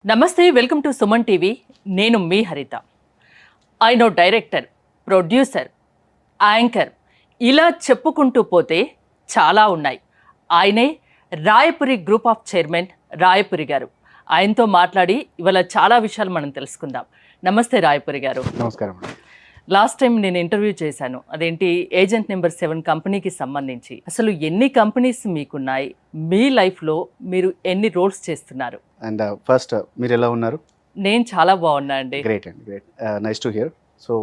నమస్తే, welcome to Suman TV. నేను మీ హరిత. ఆయన డైరెక్టర్, ప్రొడ్యూసర్, యాంకర్, ఇలా చెప్పుకుంటూ పోతే చాలా ఉన్నాయి. ఆయనే Rayapuri group of chairman Rayapuri గారు. ఆయనతో మాట్లాడి ఇవాళ చాలా విషయాలు మనం తెలుసుకుందాం. నమస్తే రాయపురి గారు. నమస్కారం. లాస్ట్ టైం నేను ఇంటర్వ్యూ చేశాను, అదేంటి ఏజెంట్ నెంబర్ 7 కంపెనీకి సంబంధించి. అసలు ఎన్ని కంపెనీస్ మీకున్నాయి, మీ లైఫ్లో మీరు ఎన్ని రోల్స్ చేస్తున్నారు? అండ్ ఫస్ట్ మీరు ఎలా ఉన్నారు? నేను చాలా బాగున్నా అండి. గ్రేట్ అండి, great, nice to hear. So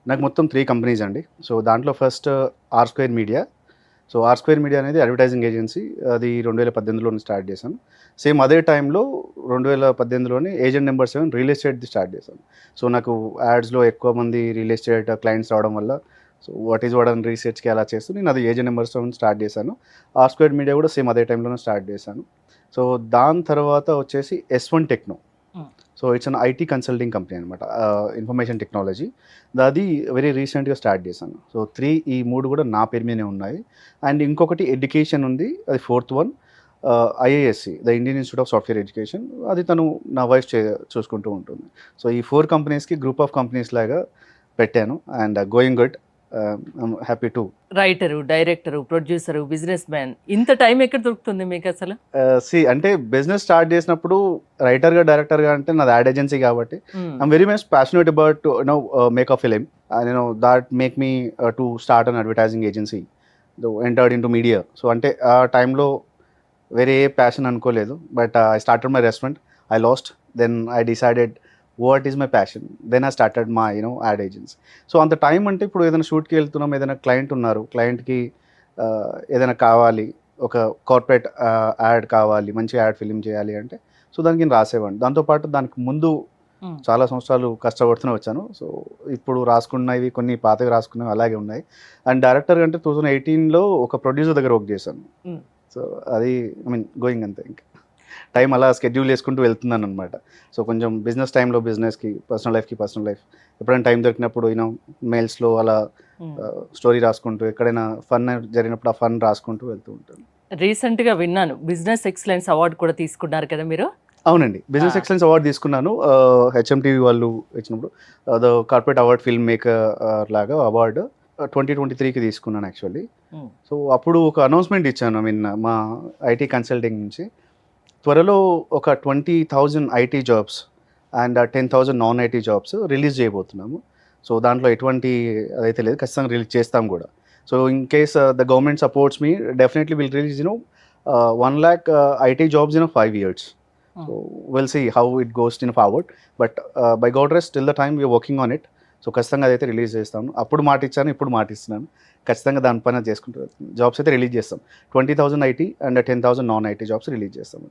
నాకు మొత్తం 3 కంపెనీస్ అండి. సో దాంట్లో first R square media. So R square media అనేది అడ్వర్టైజింగ్ ఏజెన్సీ. అది 2018లో స్టార్ట్ చేశాను. సేమ్ అదే టైంలో 2018లోనే ఏజెంట్ నెంబర్ 7 రియల్ ఎస్టేట్ది స్టార్ట్ చేశాను. సో నాకు యాడ్స్లో ఎక్కువ మంది రియల్ ఎస్టేట్ క్లయింట్స్ రావడం వల్ల సో వాట్ ఈజ్ వాట్ అని రీసెర్చ్కి అలా చేస్తూ నేను అది ఏజెంట్ నెంబర్ 7 స్టార్ట్ చేశాను. ఆర్ స్క్వేర్ మీడియా కూడా సేమ్ అదే టైంలోనే స్టార్ట్ చేశాను. సో దాని తర్వాత వచ్చేసి S1 techno. So it's an IT consulting company అనమాట, ఇన్ఫర్మేషన్ టెక్నాలజీ. అది వెరీ రీసెంట్గా స్టార్ట్ చేశాను. సో ఈ 3 కూడా నా పేరు మీదనే ఉన్నాయి. అండ్ ఇంకొకటి ఎడ్యుకేషన్ ఉంది, అది 4th one, IISc, the Indian institute of software education. అది తను నా వైఫ్ చూసుకుంటూ ఉంటుంది. సో ఈ 4 కంపెనీస్కి గ్రూప్ ఆఫ్ కంపెనీస్ లాగా పెట్టాను. And going good, I'm happy to. Writer, director, producer, business man, ఇంత టైం ఎక్కడ దొరుకుతుంది మీకు అసలు? అంటే బిజినెస్ స్టార్ట్ చేసినప్పుడు రైటర్గా డైరెక్టర్గా అంటే నాది యాడ్ ఏజెన్సీ కాబట్టి I'm very much passionate about make a film. That make me to start an advertising agency, entered into media. So అంటే ఆ టైంలో వేరే ప్యాషన్ అనుకోలేదు. But I started my restaurant, I lost, then I decided what is my passion, then I started my ad agency. So అంత time అంటే ఇప్పుడు ఏదైనా షూట్కి వెళ్తున్నాం, ఏదైనా క్లయింట్ ఉన్నారు, క్లయింట్కి ఏదైనా కావాలి, ఒక కార్పొరేట్ యాడ్ కావాలి, మంచి యాడ్ ఫిలిం చేయాలి అంటే సో దానికి నేను రాసేవాడిని. దాంతోపాటు దానికి ముందు చాలా సంవత్సరాలు కష్టపడుతూనే వచ్చాను. సో ఇప్పుడు రాసుకున్నవి కొన్ని పాతగా రాసుకున్నవి అలాగే ఉన్నాయి. అండ్ డైరెక్టర్ అంటే 2018లో ఒక ప్రొడ్యూసర్ దగ్గర వర్క్ చేశాను. సో అది గోయింగ్ అంతే, ఇంకా టైం అలా స్కెడ్యూల్ చేసుకుంటూ వెళ్తున్నాను అనమాట. సో కొంచెం బిజినెస్ టైంలో బిజినెస్కి, పర్సనల్ లైఫ్కి పర్సనల్ లైఫ్, ఎప్పుడైనా టైం దొరికినప్పుడు మెయిల్స్లో అలా స్టోరీ రాసుకుంటూ, ఎక్కడైనా ఫన్ జరిగినప్పుడు ఆ ఫన్ రాసుకుంటూ వెళ్తూ ఉంటాను. రీసెంట్గా విన్నాను బిజినెస్ ఎక్సలెన్స్ అవార్డు కూడా తీసుకున్నారు కదా మీరు? అవునండి, బిజినెస్ ఎక్సలెన్స్ అవార్డు తీసుకున్నాను. HMTV వాళ్ళు ఇచ్చినప్పుడు the corporate award film maker లాగా అవార్డు 2023కి తీసుకున్నాను యాక్చువల్లీ. సో అప్పుడు ఒక అనౌన్స్మెంట్ ఇచ్చాను, మా ఐటీ కన్సల్టింగ్ నుంచి త్వరలో ఒక 20,000 IT jobs and 10,000 non IT jobs release చేయబోతున్నాము. సో దాంట్లో ఎటువంటి అదైతే లేదు, ఖచ్చితంగా రిలీజ్ చేస్తాం కూడా. So in case the government supports me, definitely will release 1 lakh IT jobs in 5 years. So we'll see how it goes forward. But by God rest, till the time we are working on it. So ఖచ్చితంగా అదైతే release చేస్తాను. అప్పుడు మాట ఇచ్చాను, ఇప్పుడు మాట ఇస్తున్నాను. ఖచ్చితంగా దానిపైన చేసుకుంటూ జాబ్స్ అయితే రిలీజ్ చేస్తాం. 20,000 IT and 10,000 non IT jobs release చేస్తాం.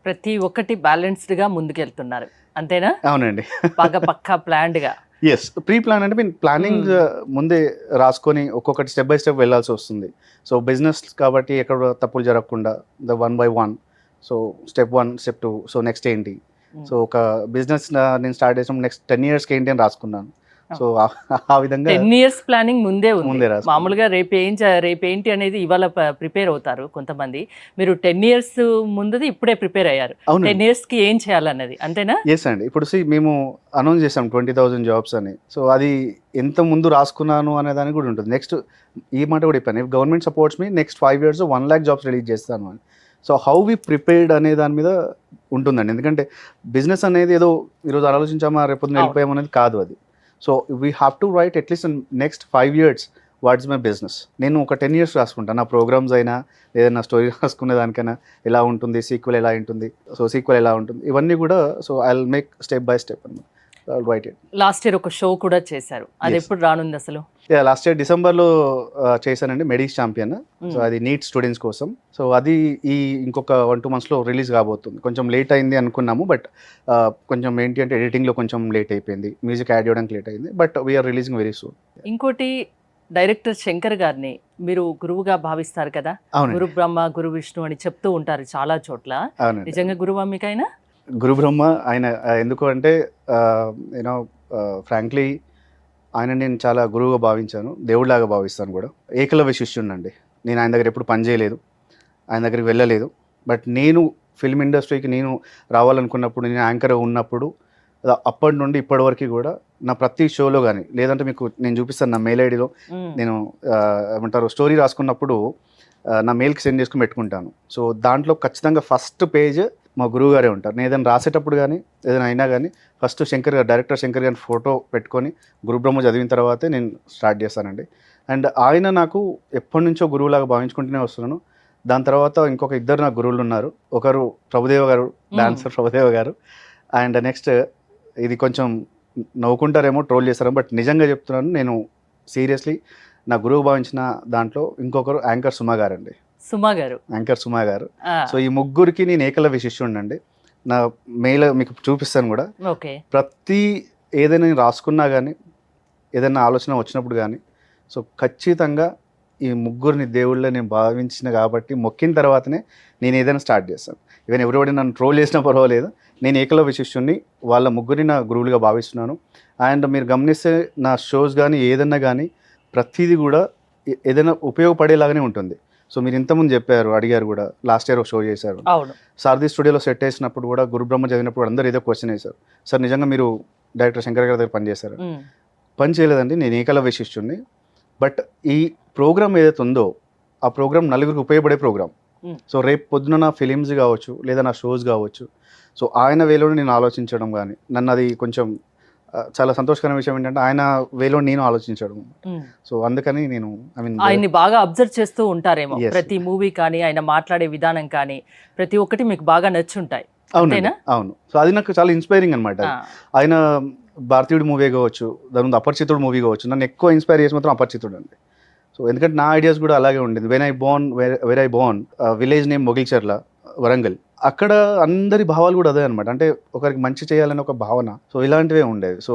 ప్రతి ఒక్కటి బ్యాలెన్స్డ్గా ముందుకెళ్తున్నారు అంతేనా? అవునండి, బాగా పక్కా ప్లాన్డ్గా. ఎస్, ప్రీ ప్లాన్ అంటే ప్లానింగ్ ముందే రాసుకొని ఒక్కొక్కటి స్టెప్ బై స్టెప్ వెళ్ళాల్సి వస్తుంది. సో బిజినెస్ కాబట్టి ఎక్కడ తప్పులు జరగకుండా the 1 by 1. So step 1, step 2, so next ఏంటి. సో ఒక బిజినెస్ నేను స్టార్ట్ చేసిన నెక్స్ట్ 10 yearsకి ఏంటి అని రాసుకున్నాను. సో ఆ విధంగా 10 years ప్లానింగ్ ముందే ఉంది. మామూలుగా రేపేంటి అనేది ఇవాళ ప్రిపేర్ అవుతారు కొంతమంది. మీరు 10 years ముందుది ఇప్పుడే ప్రిపేర్ అయ్యారు. 10 yearsకి ఏం చేయాలన్నది, అంతేనా? ఎస్ అండి. ఇప్పుడు మేము అనౌన్స్ చేసాం 20,000 జాబ్స్ అని. సో అది ఎంత ముందు రాసుకున్నాను అనే దానికి కూడా ఉంటుంది. నెక్స్ట్ ఈ మాట కూడా చెప్పాను, if government supports me, next 5 years 1 lakh jobs release చేస్తాను అని. సో హౌ వి ప్రిపేర్డ్ అనే దాని మీద ఉంటుందండి. ఎందుకంటే బిజినెస్ అనేది ఏదో ఈరోజు ఆలోచించామా రేపొద్దున వెళ్ళిపోయామనేది కాదు అది. So we have to right at least next 5 years what is my business. నేను ఒక 10 years రాసుకుంటాను. నా ప్రోగ్రామ్స్ అయినా ఏదైనా స్టోరీ రాసుకునే దానికైనా ఎలా ఉంటుంది, సీక్వెల్ ఎలా ఉంటుంది, సో సీక్వెల్ ఎలా ఉంటుంది, ఇవన్నీ కూడా. So I will make step by step అనమాట. Right it. లాస్ట్ ఇయర్ ఒక షో కూడా చేశారు, అది ఎప్పుడు రానుంది అసలు? లాస్ట్ ఇయర్ డిసెంబర్లో చేశానండి, మెడిక్స్ ఛాంపియన్. సో అది నీట్ స్టూడెంట్స్ కోసం. సో అది ఇంకొక 1-2 monthsలో రిలీజ్ కాబోతుంది. కొంచెం లేట్ అయింది అనుకున్నాము, బట్ కొంచెం ఏంటి అంటే ఎడిటింగ్లో కొంచెం లేట్ అయిపోయింది, మ్యూజిక్ యాడ్ చేయడానికి లేట్ అయింది, but we are releasing very soon. ఇంకోటి, డైరెక్టర్ శంకర్ గారిని మీరు గురువుగా భావిస్తారు కదా? గురు బ్రహ్మ గురు విష్ణు అని చెప్తూ ఉంటారు చాలా చోట్ల. నిజంగా గురువా మీకైనా? గురు బ్రహ్మ ఆయన. ఎందుకు అంటే ఫ్రాంక్లీ ఆయన నేను చాలా గురువుగా భావించాను, దేవుడిలాగా భావిస్తాను కూడా. ఏకలవ్య శిష్యుడినండి నేను. ఆయన దగ్గర ఎప్పుడు పని చేయలేదు, ఆయన దగ్గరికి వెళ్ళలేదు. బట్ నేను ఫిల్మ్ ఇండస్ట్రీకి నేను రావాలనుకున్నప్పుడు, నేను యాంకర్ ఉన్నప్పుడు, అప్పటి నుండి ఇప్పటి వరకు కూడా నా ప్రతి షోలో కానీ, లేదంటే మీకు నేను చూపిస్తాను నా మెయిల్ ఐడిలో నేను ఏమంటారు స్టోరీ రాసుకున్నప్పుడు నా మెయిల్కి సెండ్ చేసుకుని పెట్టుకుంటాను. సో దాంట్లో ఖచ్చితంగా ఫస్ట్ పేజ్ మా గురువు గారే ఉంటారు. నేను ఏదైనా రాసేటప్పుడు కానీ ఏదైనా అయినా కానీ ఫస్ట్ డైరెక్టర్ శంకర్ గారి ఫోటో పెట్టుకొని గురు బ్రహ్మ చదివిన తర్వాతే నేను స్టార్ట్ చేస్తానండి. అండ్ ఆయన నాకు ఎప్పటి నుంచో గురువులాగా భావించుకుంటూనే వస్తున్నాను. దాని తర్వాత ఇంకొక ఇద్దరు నాకు గురువులు ఉన్నారు. ఒకరు ప్రభుదేవ గారు, డాన్సర్ ప్రభుదేవ గారు. అండ్ నెక్స్ట్ ఇది కొంచెం నవ్వుకుంటారేమో, ట్రోల్ చేస్తారేమో, బట్ నిజంగా చెప్తున్నాను, నేను సీరియస్లీ నా గురువు భావించిన దాంట్లో ఇంకొకరు యాంకర్ సుమా గారు అండి. యాంకర్ సుమా గారు. సో ఈ ముగ్గురికి నేను ఏకలవ్య శిష్యుడినండి. నా మెయిల్ మీకు చూపిస్తాను కూడా. ప్రతి ఏదైనా నేను రాసుకున్నా కానీ, ఏదైనా ఆలోచన వచ్చినప్పుడు కానీ, సో ఖచ్చితంగా ఈ ముగ్గురిని దేవుళ్ళ నేను భావించిన కాబట్టి మొక్కిన తర్వాతనే నేను ఏదైనా స్టార్ట్ చేస్తాను. ఈవెన్ ఎవరిబడి నన్ను ట్రోల్ చేసినా పర్వాలేదు, నేను ఏకలవ్య శిష్యుడిని, వాళ్ళ ముగ్గురిని నా గురువులుగా భావిస్తున్నాను. అండ్ మీరు గమనిస్తే నా షోస్ కానీ ఏదన్నా కానీ ప్రతిదీ కూడా ఏదైనా ఉపయోగపడేలాగానే ఉంటుంది. సో మీరు ఇంతకుముందు చెప్పారు, అడిగారు కూడా, లాస్ట్ ఇయర్ ఒక షో చేశారు, సారథి స్టూడియోలో సెట్ వేసినప్పుడు కూడా గురు బ్రహ్మ చదివినప్పుడు అందరూ ఏదో క్వశ్చన్ వేశారు, సార్ నిజంగా మీరు డైరెక్టర్ శంకర్ గారి దగ్గర పనిచేశారు? పని చేయలేదండి, నేను ఏకలవ్య శిష్యుడిని. బట్ ఈ ప్రోగ్రామ్ ఏదైతే ఉందో ఆ ప్రోగ్రామ్ నలుగురికి ఉపయోగపడే ప్రోగ్రామ్. సో రేపు పొద్దున నా ఫిలిమ్స్ కావచ్చు, లేదా నా షోస్ కావచ్చు, సో ఆయన వేలో నేను ఆలోచించడం కానీ, నన్ను అది కొంచెం చాలా సంతోషకరమైన విషయం ఏంటంటే ఆయన వేలో నేను ఆలోచించడం. సో అందుకని నేను ఆయన్ని బాగా అబ్జర్వ్ చేస్తూ ఉంటారేమో. ప్రతి మూవీ కానీ, ఆయన మాట్లాడే విధానం కానీ, ప్రతి ఒక్కటి మీకు బాగా నచ్చుంటాయి. అవును. సో అది నాకు చాలా ఇన్స్పైరింగ్ అనమాట. ఆయన భారతీయుడు మూవీ కావచ్చు, దాని ముందు అపరిచితుడు మూవీ కావచ్చు, నన్ను ఎక్కువ ఇన్స్పైర్ చేసి మాత్రం అపరిచితుడు అండి. సో ఎందుకంటే నా ఐడియాస్ కూడా అలాగే ఉండేది. Where I born village name Mogilcharla, Warangal. అక్కడ అందరి భావాలు కూడా అదే అనమాట. అంటే ఒకరికి మంచి చేయాలని ఒక భావన. సో ఇలాంటివే ఉండేవి. సో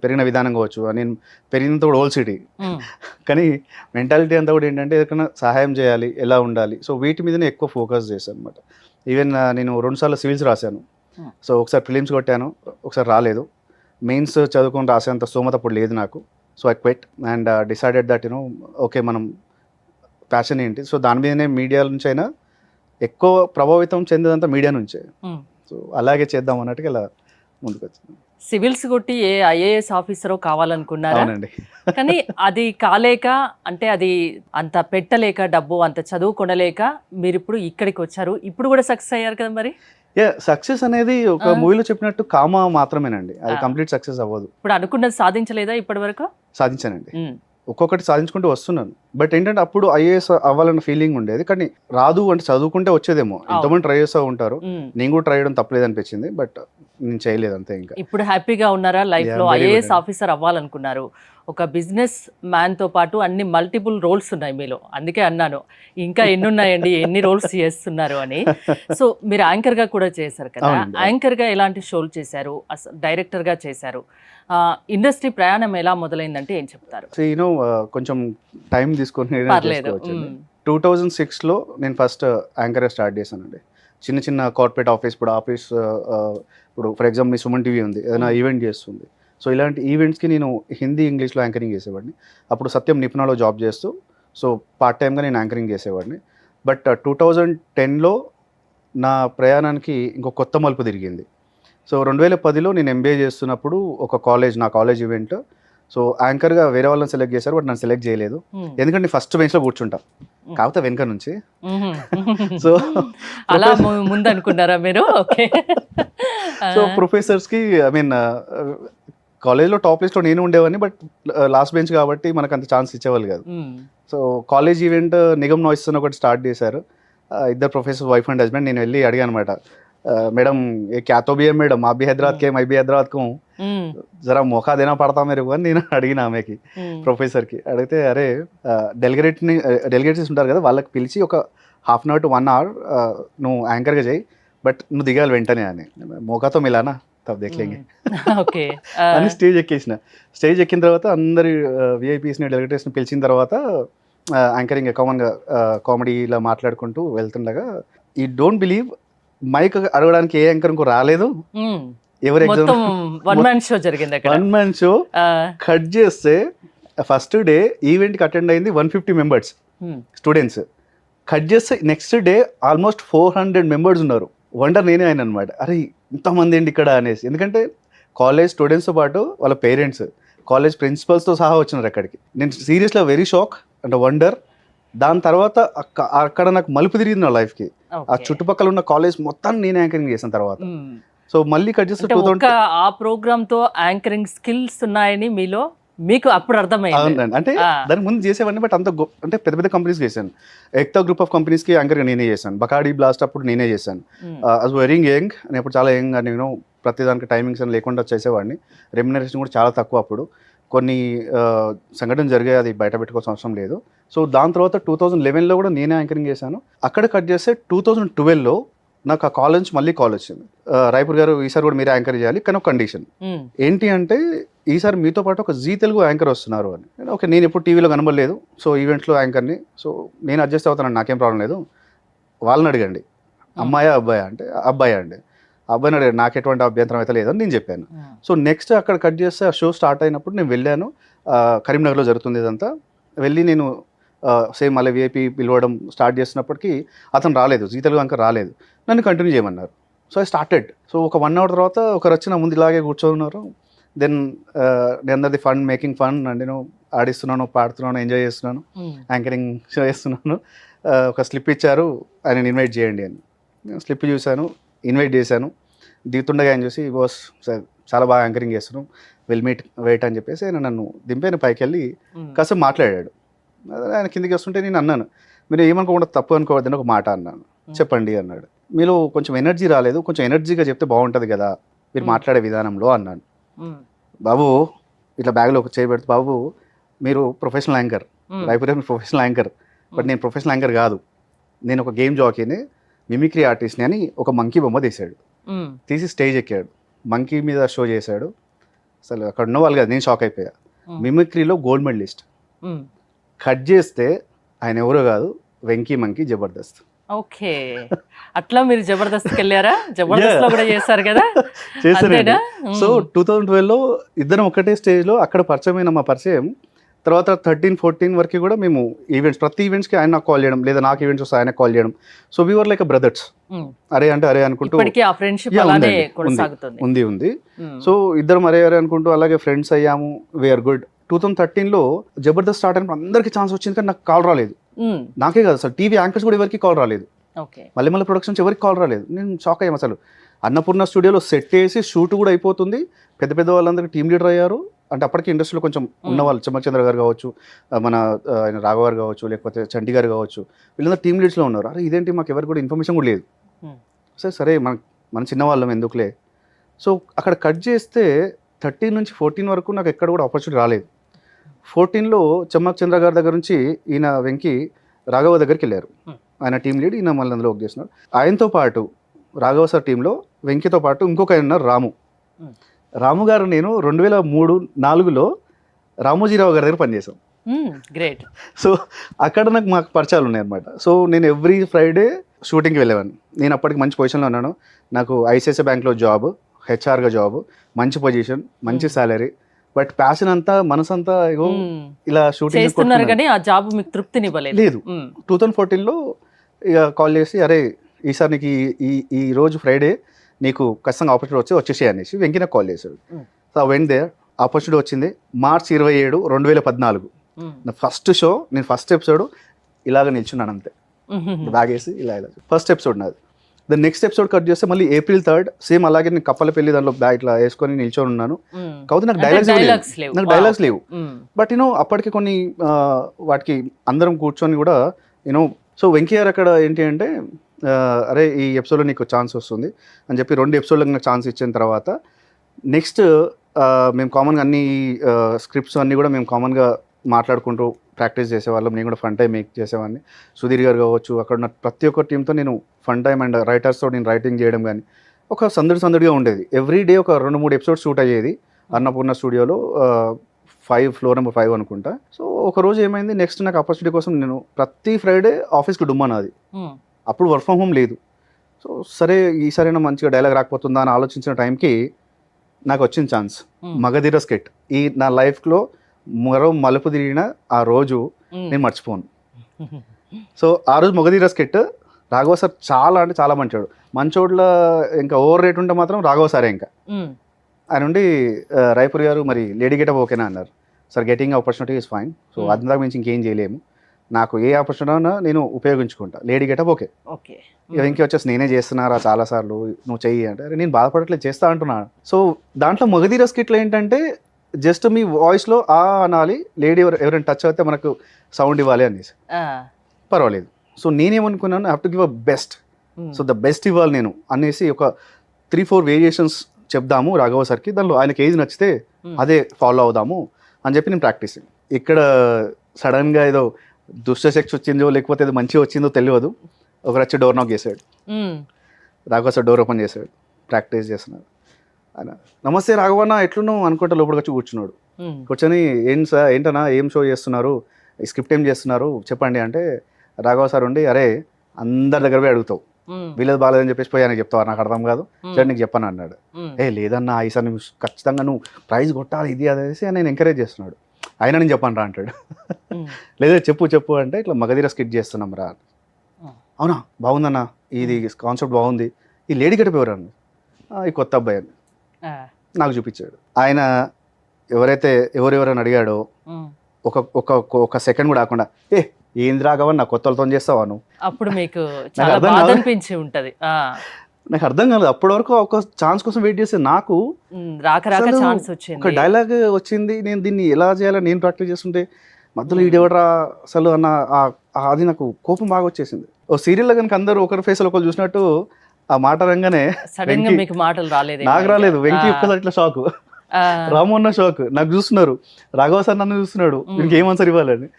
పెరిగిన విధానం కావచ్చు, నేను పెరిగినంత కూడా ఓల్డ్ సిటీ, కానీ మెంటాలిటీ అంతా కూడా ఏంటంటే ఎక్కడైనా సహాయం చేయాలి, ఎలా ఉండాలి, సో వీటి మీదనే ఎక్కువ ఫోకస్ చేశాను అనమాట. ఈవెన్ నేను 2 సార్లు సివిల్స్ రాశాను. సో ఒకసారి ఫిలిమ్స్ కొట్టాను, ఒకసారి రాలేదు. మెయిన్స్ చదువుకొని రాసేంత స్తోమత అప్పుడు లేదు నాకు. So I quit and decided that okay మనం ప్యాషన్ ఏంటి, సో దాని మీదనే మీడియా నుంచి అయినా ఎక్కువ ప్రభావితం చెందేదంతా మీడియా నుంచే. సో అలాగే చేద్దాం అన్నట్టుగా ఇలా ముందుకు వచ్చింది. సివిల్స్ కొట్టి ఏ ఐఏఎస్ ఆఫీసరో కావాలనుకున్నారా? అవునండి. కానీ అది కాలేక, అంటే అది అంత పెట్టలేక, డబ్బు అంత చదువు కొనలేక మీరు ఇప్పుడు ఇక్కడికి వచ్చారు. ఇప్పుడు కూడా సక్సెస్ అయ్యారు కదా మరి. సక్సెస్ అనేది ఒక మూవీలో చెప్పినట్టు కామా మాత్రమేనండి, అది కంప్లీట్ సక్సెస్ అవ్వదు. ఇప్పుడు అనుకున్నది సాధించలేదా ఇప్పటి వరకు? సాధించానండి, ఒక్కొక్కటి సాధించుకుంటూ వస్తున్నాను. బట్ ఏంటంటే అప్పుడు ఐఏఎస్ అవ్వాలన్న ఫీలింగ్ ఉండేది, కానీ రాదు అంటే చదువుకుంటే వచ్చేదేమో. ఎంతమంది ట్రై చేస్తూ ఉంటారు, నేను కూడా ట్రై చేయడం తప్పలేదు అనిపించింది, బట్ నేను చేయలేదు అంతే. ఇంకా ఇప్పుడు హ్యాపీగా ఉన్నారా లైఫ్ లో? ఐఏఎస్ ఆఫీసర్ అవ్వాలనుకున్నారు, ఒక బిజినెస్ మ్యాన్ తో పాటు అన్ని మల్టిపుల్ రోల్స్ ఉన్నాయి మీలో. అందుకే అన్నాను ఇంకా ఎన్ని ఉన్నాయండి, ఎన్ని రోల్స్ చేస్తున్నారు అని. సో మీరు యాంకర్ గా కూడా చేశారు కదా, యాంకర్ గా ఎలాంటి షోలు చేశారు, డైరెక్టర్ గా చేశారు, ఇండస్ట్రీ ప్రయాణం ఎలా మొదలైందంటే ఏం చెప్తారు? కొంచెం టైం తీసుకొని 2006లో నేను ఫస్ట్ యాంకర్ స్టార్ట్ చేశానండి. చిన్న చిన్న కార్పొరేట్ ఆఫీస్, ఇప్పుడు for example me Suman TV ఉంది, ఏదైనా ఈవెంట్ చేస్తుంది, సో ఇలాంటి ఈవెంట్స్కి నేను హిందీ ఇంగ్లీష్లో యాంకరింగ్ చేసేవాడిని. అప్పుడు సత్యం నిపుణలో జాబ్ చేస్తూ సో పార్ట్ టైమ్గా నేను యాంకరింగ్ చేసేవాడిని. బట్ 2010లో నా ప్రయాణానికి ఇంకో కొత్త మలుపు తిరిగింది. సో 2010లో నేను ఎంబీఏ చేస్తున్నప్పుడు ఒక నా కాలేజ్ ఈవెంట్, సో యాంకర్గా వేరే వాళ్ళని సెలెక్ట్ చేశారు, బట్ నన్ను సెలెక్ట్ చేయలేదు. ఎందుకంటే ఫస్ట్ బెంచ్లో కూర్చుంటా, కాకపోతే వెనక నుంచి. సో అలా ముందు అనుకున్నారా మీరు? సో ప్రొఫెసర్స్కి కాలేజ్లో టాప్ లిస్ట్లో నేను ఉండేవాడిని, బట్ లాస్ట్ బెంచ్ కాబట్టి మనకు అంత ఛాన్స్ ఇచ్చేవాళ్ళు కాదు. So college event Nigam noise ఒకటి స్టార్ట్ చేశారు, ఇద్దరు ప్రొఫెసర్ వైఫ్ అండ్ హస్బెండ్. నేను వెళ్ళి అడిగాను అనమాట, मैडम ये क्या तो भी है मैडम, आप भी हैदराबाद के, मैं भी हैदराबाद को हूँ, जरा मौका देना पड़ता मेरे को అని నేను అడిగిన ఆమెకి, ప్రొఫెసర్కి అడిగితే, అరే డెలిగేట్స్ ఉంటారు కదా, వాళ్ళకి పిలిచి ఒక ½ అవర్ to 1 hour నువ్వు యాంకర్గా చేయి, బట్ నువ్వు దిగాలి వెంటనే అని. మోకాతో మిలానా తబ్ దేఖ్లేంగే అని స్టేజ్ ఎక్కిన తర్వాత అందరి విఐపీస్ని డెలిగేటర్స్ని పిలిచిన తర్వాత యాంకరింగ్ కామన్గా కామెడీ ఇలా మాట్లాడుకుంటూ వెళ్తుండగా, ఈ డోంట్ బిలీవ్ మైక్ అడగడానికి ఏ యాంకర్ ఇంకో రాలేదు. ఎవరు వన్ మ్యాన్ షో కట్ చేస్తే ఫస్ట్ డే ఈవెంట్ కి అటెండ్ అయింది 150 మెంబర్స్ స్టూడెంట్స్. కట్ చేస్తే నెక్స్ట్ డే ఆల్మోస్ట్ 400 మెంబర్స్ ఉన్నారు వండర్ నేనే అయిన అనమాట. అరే ఇంతమంది ఏంటి ఇక్కడ అనేసి. ఎందుకంటే కాలేజ్ స్టూడెంట్స్తో పాటు వాళ్ళ పేరెంట్స్, కాలేజ్ ప్రిన్సిపల్స్తో సహా వచ్చినారు అక్కడికి. నేను సీరియస్గా వెరీ షాక్ అంటే వండర్. దాని తర్వాత అక్కడ నాకు మలుపు తిరిగింది నా లైఫ్కి. ఆ చుట్టుపక్కల ఉన్న కాలేజ్ మొత్తాన్ని నేను యాంకరింగ్ చేసిన తర్వాత. సో మళ్ళీ కట్ చేస్తే ఆ ప్రోగ్రామ్ తో యాంకరింగ్ స్కిల్స్ ఉన్నాయని మీలో మీకు అప్పుడు అర్థమైంది. అవునండి. అంటే దానికి ముందు చేసేవాడిని, బట్ అంత అంటే పెద్ద పెద్ద కంపెనీస్ చేశాను. ఎక్తా గ్రూప్ ఆఫ్ కంపెనీస్కి యాంకర్గా నేనే చేశాను. బకాడీ బ్లాస్ట్ అప్పుడు నేనే చేశాను. అస్ వెరీ యంగ్, నేను ఇప్పుడు చాలా యంగ్. నేను ప్రతిదానికి టైమింగ్స్ అని లేకుండా చేసేవాడిని. రెమ్యునరేషన్ కూడా చాలా తక్కువ అప్పుడు. కొన్ని సంఘటనలు జరిగాయి, అది బయట పెట్టుకోవాల్సిన అవసరం లేదు. సో దాని తర్వాత 2011లో కూడా నేనే యాంకరింగ్ చేశాను. అక్కడ కట్ చేస్తే 2012లో నాకు ఆ కాలేజ్ నుంచి మళ్ళీ కాల్ వచ్చింది. రాయపూర్ గారు ఈసారి కూడా మీరే యాంకర్ చేయాలి, కానీ ఒక కండిషన్ ఏంటి అంటే ఈసారి మీతో పాటు ఒక జీ తెలుగు యాంకర్ వస్తున్నారు అని. ఓకే, నేను ఎప్పుడు టీవీలో కనబడలేదు, సో ఈవెంట్లో యాంకర్ని, సో నేను అడ్జస్ట్ అవుతాను, నాకేం ప్రాబ్లం లేదు. వాళ్ళని అడగండి అమ్మాయా అబ్బాయా అంటే అబ్బాయా అండి. అబ్బాయిని అడిగాడు, నాకు ఎటువంటి అభ్యంతరం అయితే లేదని నేను చెప్పాను. సో నెక్స్ట్ అక్కడ కట్ చేస్తే ఆ షో స్టార్ట్ అయినప్పుడు నేను వెళ్ళాను. కరీంనగర్లో జరుగుతుంది ఇదంతా. వెళ్ళి నేను సేమ్ మళ్ళీ విఐపి పిలవడం స్టార్ట్ చేసినప్పటికీ అతను రాలేదు, జీ తెలుగు యాంకర్ రాలేదు. నన్ను కంటిన్యూ చేయమన్నారు. So I started. సో ఒక 1 hour తర్వాత ఒకరు వచ్చి నా ముందు ఇలాగే కూర్చోన్నారు. దెన్ నేను అందరిది ఫన్, మేకింగ్ ఫన్ అండ్ నేను ఆడిస్తున్నాను, పాడుతున్నాను, ఎంజాయ్ చేస్తున్నాను, యాంకరింగ్ చేస్తున్నాను. ఒక స్లిప్ ఇచ్చారు, ఆయన ఇన్వైట్ చేయండి అని. నేను స్లిప్ చూశాను, ఇన్వైట్ చేశాను. దిగుతుండగా ఆయన చూసి బాస్ చాలా బాగా యాంకరింగ్ చేస్తున్నాం, విల్ మీట్ వెయిట్ అని చెప్పేసి ఆయన నన్ను దింపైన పైకి వెళ్ళి కాసేపు మాట్లాడాడు. ఆయన కిందికి వస్తుంటే నేను అన్నాను, మీరు ఏమనుకోకుండా తప్పు అనుకోవద్దని ఒక మాట అన్నాను. చెప్పండి అన్నాడు. మీలో కొంచెం ఎనర్జీ రాలేదు, కొంచెం ఎనర్జీగా చెప్తే బాగుంటుంది కదా మీరు మాట్లాడే విధానంలో అన్నాను. బాబు ఇట్లా బ్యాగ్లో ఒక చేయబెడితే, బాబు మీరు ప్రొఫెషనల్ యాంకర్, రాయపూర్ మీరు ప్రొఫెషనల్ యాంకర్, బట్ నేను ప్రొఫెషనల్ యాంకర్ కాదు, నేను ఒక గేమ్ జాకీని, మిమిక్రీ ఆర్టిస్ట్ని అని ఒక మంకీ బొమ్మ తీశాడు. తీసి స్టేజ్ ఎక్కాడు, మంకీ మీద షో చేశాడు. అసలు అక్కడ ఉన్న వాళ్ళు కదా, నేను షాక్ అయిపోయా. మిమిక్రీలో గోల్డ్ మెడలిస్ట్. కట్ చేస్తే ఆయన ఎవరో కాదు, వెంకీ మంకీ జబర్దస్త్. ఓకే, అట్లా మీరు జబర్దస్త్కి వెళ్ళారా? జబర్దస్త్ లో కూడా చేశారు కదా? చేశాను. సో 2012లో ఇద్దరం ఒకటే స్టేజ్లో అక్కడ పరిచయమైన మా పరిచయం. తర్వాత 13-14 వరకు కూడా మేము ఈవెంట్స్, ప్రతి ఈవెంట్స్కి ఆయన నాకు కాల్ చేయడం, లేదా నాకు ఈవెంట్స్ వస్తే ఆయన కాల్ చేయడం. So we were like brothers. అరే అంటే అరే అనుకుంటూ ఉంది. సో ఇద్దరం అరే అరే అనుకుంటూ అలాగే ఫ్రెండ్స్ అయ్యాము. We are good. 2013లో జబర్దస్త్ స్టార్ట్ అయినప్పుడు అందరికీ ఛాన్స్ వచ్చింది, కానీ నాకు కాల్ రాలేదు. నాకే కాదు అసలు, టీవీ యాంకర్స్ కూడా ఎవరికి కాల్ రాలేదు. మళ్ళీ ప్రొడక్షన్స్ ఎవరికి కాల్ రాలేదు. నేను షాక్ అయ్యాము. అసలు అన్నపూర్ణ స్టూడియోలో సెట్ వేసి షూట్ కూడా అయిపోతుంది, పెద్ద పెద్ద వాళ్ళందరికీ టీమ్ లీడర్ అయ్యారు. అంటే అప్పటికి ఇండస్ట్రీలో కొంచెం ఉన్నవాళ్ళు, చమ్మచంద్ర గారు కావచ్చు, మన ఆయన రాఘవ గారు కావచ్చు, లేకపోతే చంటి గారు కావచ్చు, వీళ్ళందరూ టీమ్ లీడ్స్లో ఉన్నారు. అరే ఇదేంటి, మాకు ఎవరికి కూడా ఇన్ఫర్మేషన్ కూడా లేదు. సరే మన చిన్నవాళ్ళం ఎందుకులే. సో అక్కడ కట్ చేస్తే 13 నుంచి 14 వరకు నాకు ఎక్కడ కూడా ఆపర్చునిటీ రాలేదు. 14లో చమ్మక్ చంద్ర గారి దగ్గర నుంచి ఈయన వెంకీ రాఘవ దగ్గరికి వెళ్ళారు. ఆయన టీం లీడ్, ఈయన మళ్ళీ అందులో వర్క్ చేస్తున్నారు. ఆయనతో పాటు రాఘవ సార్ టీంలో వెంకీతో పాటు ఇంకొక ఆయన ఉన్నారు, రాము గారు. నేను 2003-4లో రామోజీరావు గారి దగ్గర పనిచేసాం. గ్రేట్. సో అక్కడ మాకు పరిచయాలు ఉన్నాయన్నమాట. సో నేను ఎవ్రీ ఫ్రైడే షూటింగ్కి వెళ్ళేవాడిని. నేను అప్పటికి మంచి పొజిషన్లో ఉన్నాను. నాకు ఐసిఐసిఐ బ్యాంక్లో జాబ్, హెచ్ఆర్గా జాబ్, మంచి పొజిషన్, మంచి శాలరీ. బట్ ప్యాషన్ అంతా, మనసంతా ఇలా షూటింగ్ చేస్తున్నారు కానీ ఆ జాబ్ మీకు తృప్తినివ్వలేదు. లేదు. 2014లో ఇక కాల్ చేసి, అరే ఈసారి నీకు ఈ రోజు ఫ్రైడే నీకు ఖచ్చితంగా ఆపర్చునిటీ వచ్చేసి అనేసి వెంకీ నాకు కాల్ చేశాడు. సో వెంట్ దేర్, ఆపర్చునిటీ వచ్చింది. మార్చ్ 27, 2014 నా ఫస్ట్ షో. నేను ఫస్ట్ ఎపిసోడ్ ఇలాగ నిల్చున్నాను అంతే, బ్యాగ్ వేసి ఇలా ఫస్ట్ ఎపిసోడ్ నాది. ద నెక్స్ట్ ఎపిసోడ్ కట్ చేస్తే మళ్ళీ April 3rd సేమ్ అలాగే నేను కప్పల పెళ్లి దాంట్లో బ్యాగ్ ఇట్లా వేసుకొని నిల్చొని ఉన్నాను. కాకపోతే నాకు డైలాగ్స్ లేవు. బట్ అప్పటికి కొన్ని వాటికి అందరం కూర్చొని కూడా సో వెంకీ గారు అక్కడ ఏంటి అంటే, అరే ఈ ఎపిసోడ్లో నీకు ఛాన్స్ వస్తుంది అని చెప్పి 2 ఎపిసోడ్లకు నాకు ఛాన్స్ ఇచ్చిన తర్వాత నెక్స్ట్ మేము కామన్గా అన్ని స్క్రిప్ట్స్ అన్నీ కూడా మేము కామన్గా మాట్లాడుకుంటూ ప్రాక్టీస్ చేసేవాళ్ళం. నేను కూడా ఫన్ టైం మేక్ చేసేవాడిని. సుధీర్ గారు కావచ్చు, అక్కడ ఉన్న ప్రతి ఒక్క టీంతో నేను ఫన్ టైం అండ్ రైటర్స్తో నేను రైటింగ్ చేయడం కానీ ఒక సందడిగా ఉండేది. ఎవ్రీ డే ఒక 2-3 ఎపిసోడ్స్ షూట్ అయ్యేది అన్నపూర్ణ స్టూడియోలో, 5 ఫ్లోర్ నెంబర్ 5 అనుకుంటా. సో ఒక రోజు ఏమైంది, నెక్స్ట్ నాకు ఆపర్చునిటీ కోసం నేను ప్రతి ఫ్రైడే ఆఫీస్కి డుమ్మాను. అప్పుడు వర్క్ ఫ్రమ్ హోమ్ లేదు. సో సరే ఈసారైనా మంచిగా డైలాగ్ రాకపోతుందా అని ఆలోచించిన టైంకి నాకు వచ్చిన ఛాన్స్, మగధీర స్కెట్. ఈ నా లైఫ్లో మరో మలుపు తిరిగిన ఆ రోజు నేను మర్చిపోను. సో ఆ రోజు మగధీర స్కెట్ రాఘవ సార్ చాలా అంటే చాలా మంచోడు. మంచోడ్ల ఇంకా ఓవర్ రేట్ ఉంటే మాత్రం రాఘవ సారే ఇంకా. ఆయన ఉండి రాయపూర్ గారు మరి లేడీ గెటప్ ఓకేనా అన్నారు. Sir getting opportunity is fine. So అంతకు మించి ఇంకేం చేయలేము. నాకు ఏ ఆపర్చునిటీ నేను ఉపయోగించుకుంటా. Lady getup okay. వెంకీ వచ్చేసి నేనే చేస్తున్నారా చాలాసార్లు నువ్వు చెయ్యి అంటే, అరే నేను బాధపడట్లేదు చేస్తా అంటున్నాను. సో దాంట్లో మగధీర స్కిట్లు ఏంటంటే జస్ట్ మీ వాయిస్లో ఆ అనాలి, లేడీ ఎవరైనా టచ్ అయితే మనకు సౌండ్ ఇవ్వాలి అనేసి పర్వాలేదు. సో నేనేమనుకున్నాను, have to give a best. So the best ఇవ్వాలి నేను అనేసి ఒక 3-4 వేరియేషన్స్ చెప్దాము రాఘవ సార్కి. దానిలో ఆయనకి ఏది నచ్చితే అదే ఫాలో అవుదాము అని చెప్పి నేను ప్రాక్టీస్. ఇక్కడ సడన్గా ఏదో దుష్టశక్తి వచ్చిందో లేకపోతే ఏదో మంచిగా వచ్చిందో తెలియదు. ఒకరు వచ్చి డోర్ నాక్ చేశాడు. రాఘవ సార్ డోర్ ఓపెన్ చేశాడు. ప్రాక్టీస్ చేస్తున్నాడు. ఆయన నమస్తే రాఘవన్న ఎట్లున్నావు అనుకుంటా లోపలికి వచ్చి కూర్చున్నాడు. కూర్చొని ఏంటన్నా ఏం షో చేస్తున్నారు, ఈ స్క్రిప్ట్ ఏం చేస్తున్నారు చెప్పండి అంటే, రాఘవ సార్ ఉండి అరే అందరి దగ్గర పోయి అడుగుతావు, వీళ్ళది బాగాలేదని చెప్పేసి పోయి ఆయనకి చెప్తావు, నాకు అర్థం కాదు సరే నీకు చెప్పాను అన్నాడు. లేదన్నా ఈసారి నువ్వు ఖచ్చితంగా నువ్వు ప్రైజ్ కొట్టాలి ఇది అదేసి నేను ఎంకరేజ్ చేస్తున్నాడు. అయినా నేను చెప్పాను రా అంటాడు. లేదా చెప్పు అంటే ఇట్లా మగధీర స్కిట్ చేస్తున్నాం రా. అవునా బాగుందన్నా, ఇది కాన్సెప్ట్ బాగుంది, ఈ లేడీ గెటప్ ఎవరన్నా, ఈ కొత్త అబ్బాయి అని నాకు చూపించాడు. ఆయన ఎవరెవరని అడిగాడో ఒక సెకండ్ కూడా ఆకుండా ఏంది రాఘవన్ నా కొత్తలతో చేస్తావా నువ్వు, అప్పుడు మీకు చాలా బాధ అనిపించి ఉంటది. నాకు అర్థం కాలేదు. అప్పటి వరకు ఒక ఛాన్స్ కోసం వెయిట్ చేస్తే నాకు రాక ఛాన్స్ వచ్చింది, ఒక డైలాగ్ వచ్చింది, నేను దీన్ని ఎలా చేయాలని నేను ప్రాక్టీస్ చేస్తుంటే మధ్యలో ఈడెవడరా అసలు అన్న అది నాకు కోపం బాగా వచ్చేసింది. ఓ సీరియల్లో కనుక అందరూ ఒకరి ఫేస్లో ఒకరు చూసినట్టు ఆ మాట రంగానే మీకు మాటలు రాలేదు, నాకు రాలేదు. వెంకీ ఒక్కసారి ఇట్లా షాక్, రాము అన్న షాక్, నాకు చూస్తున్నారు, రాఘవ సార్ నన్ను చూస్తున్నాడు, ఇంకేం ఆన్సర్ ఇవ్వాలని.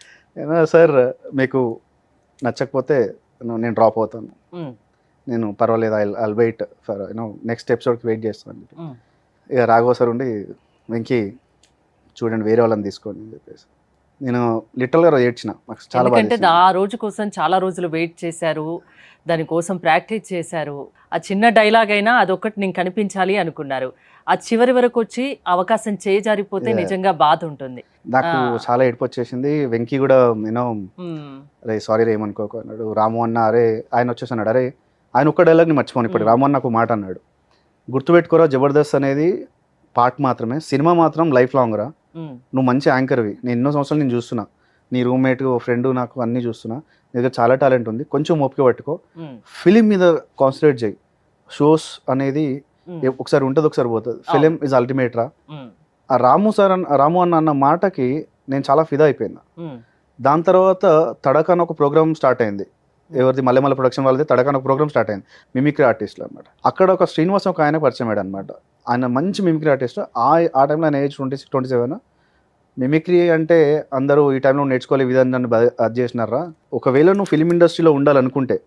సార్ మీకు నచ్చకపోతే నేను డ్రాప్ అవుతాను, నేను పర్వాలేదు ఐల్ వెయిట్ ఫర్ నెక్స్ట్ ఎపిసోడ్కి వెయిట్ చేస్తాను. ఇక రాఘవ సార్ ఉండి వెంకీ చూడండి వేరే వాళ్ళని తీసుకోండి అని చెప్పేసి నేను లిటరల్గా ఏడ్చిన. నాకు చాలా బాగా, ఆ రోజు కోసం చాలా రోజులు వెయిట్ చేశారు, దానికోసం ప్రాక్టీస్ చేశారు. ఆ చిన్న డైలాగ్ అయినా అదొకటి నేను కనిపించాలి అనుకున్నారు. ఆ చివరి వరకు వచ్చి అవకాశం చేజారిపోతే నిజంగా బాధ ఉంటుంది. నాకు చాలా ఏడుపు వచ్చేసింది. వెంకీ కూడా అరే సారీ రే ఏమనుకోకు అన్నాడు. రాము అన్న అరే ఆయన వచ్చేసి అన్నాడు, అరే ఆయన ఒక్క డైలాగ్ని మర్చిపోను ఇప్పుడు. రాము అన్న నాకు మాట అన్నాడు, గుర్తుపెట్టుకోరా జబర్దస్త్ అనేది పార్ట్ మాత్రమే, సినిమా మాత్రం లైఫ్ లాంగ్ రా, నువ్వు మంచి యాంకర్వి, నేను ఎన్నో సంవత్సరాలు నేను చూస్తున్నా, నీ రూమ్మేట్ ఫ్రెండ్ నాకు అన్నీ చూస్తున్నా, నీ దగ్గర చాలా టాలెంట్ ఉంది, కొంచెం ఓపిక పట్టుకో, ఫిలిం మీద కాన్సన్ట్రేట్ చేయి, షోస్ అనేది ఒకసారి ఉంటుంది ఒకసారి పోతుంది, ఫిలిం ఇస్ అల్టిమేట్ రా. ఆ రాము అన్న మాటకి నేను చాలా ఫిదా అయిపోయినా. దాని తర్వాత తడక అని ఒక ప్రోగ్రామ్ స్టార్ట్ అయింది, ఎవరిది మల్లెమల్ల ప్రొడక్షన్ వాళ్ళది తడక అని ఒక ప్రోగ్రామ్ స్టార్ట్ అయింది, మిమిక్రీ ఆర్టిస్ట్లు అనమాట. అక్కడ ఒక శ్రీనివాస్ ఒక ఆయన పరిచయం అయ్యాడు అనమాట. ఆయన మంచి మిమిక్రీ ఆర్టిస్ట్. ఆ టైంలో ఆయన ఏజ్ 26-27. మిమిక్రీ అంటే అందరూ ఈ టైంలో నేర్చుకోలే విధాన్ని నన్ను అది చేసినారా. ఒకవేళ నువ్వు ఫిలిం ఇండస్ట్రీలో ఉండాలనుకుంటే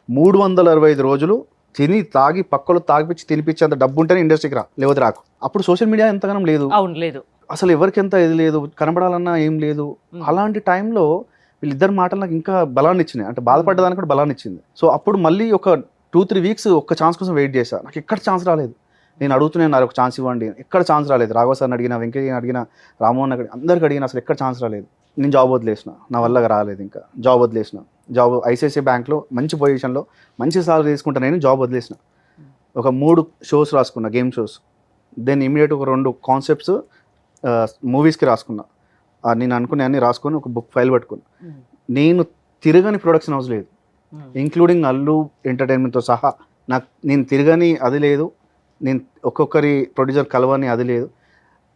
365 రోజులు తిని తాగి పక్కలు తాగిపించి తినిపించేంత డబ్బు ఉంటేనే ఇండస్ట్రీకి రా, లేకపోతే రాకు. అప్పుడు సోషల్ మీడియా ఎంతగానో లేదు, అసలు ఎవరికి ఎంత ఇది లేదు, కనబడాలన్నా ఏం లేదు. అలాంటి టైంలో వీళ్ళిద్దరు మాటలు నాకు ఇంకా బలాన్ని ఇచ్చినాయి, అంటే బాధపడ్డదానికి కూడా బలాన్ని ఇచ్చింది. సో అప్పుడు మళ్ళీ ఒక 2-3 వీక్స్ ఒక్క ఛాన్స్ కోసం వెయిట్ చేశా. నాకు ఎక్కడ ఛాన్స్ రాలేదు. నేను అడుగుతున్నాను నాకు ఒక ఛాన్స్ ఇవ్వండి, ఎక్కడ ఛాన్స్ రాలేదు. రాఘవ సార్ని అడిగినా, వెంకయ్యని అడిగినా, రాము అన్న అందరికి అడిగినా, అసలు ఎక్కడ ఛాన్స్ రాలేదు. నేను జాబ్ వదిలేసిన, నా వల్ల రాలేదు. ఇంకా జాబ్ వదిలేసిన. జాబ్ ఐసిఐసిఐ బ్యాంక్లో మంచి పొజిషన్లో మంచి సాలరీ తీసుకుంటా, నేను జాబ్ వదిలేసిన. ఒక 3 షోస్ రాసుకున్నా, గేమ్ షోస్. దెన్ ఇమీడియట్ ఒక 2 కాన్సెప్ట్స్ మూవీస్కి రాసుకున్నా. నేను అనుకునే అన్ని రాసుకొని ఒక బుక్ ఫైల్ పట్టుకున్నా. నేను తిరగని ప్రొడక్షన్ హౌస్ లేదు, ఇంక్లూడింగ్ అల్లు ఎంటర్టైన్మెంట్తో సహా. నేను తిరగని అది లేదు, నేను ఒక్కొక్కరి ప్రొడ్యూసర్ కలవని అది లేదు.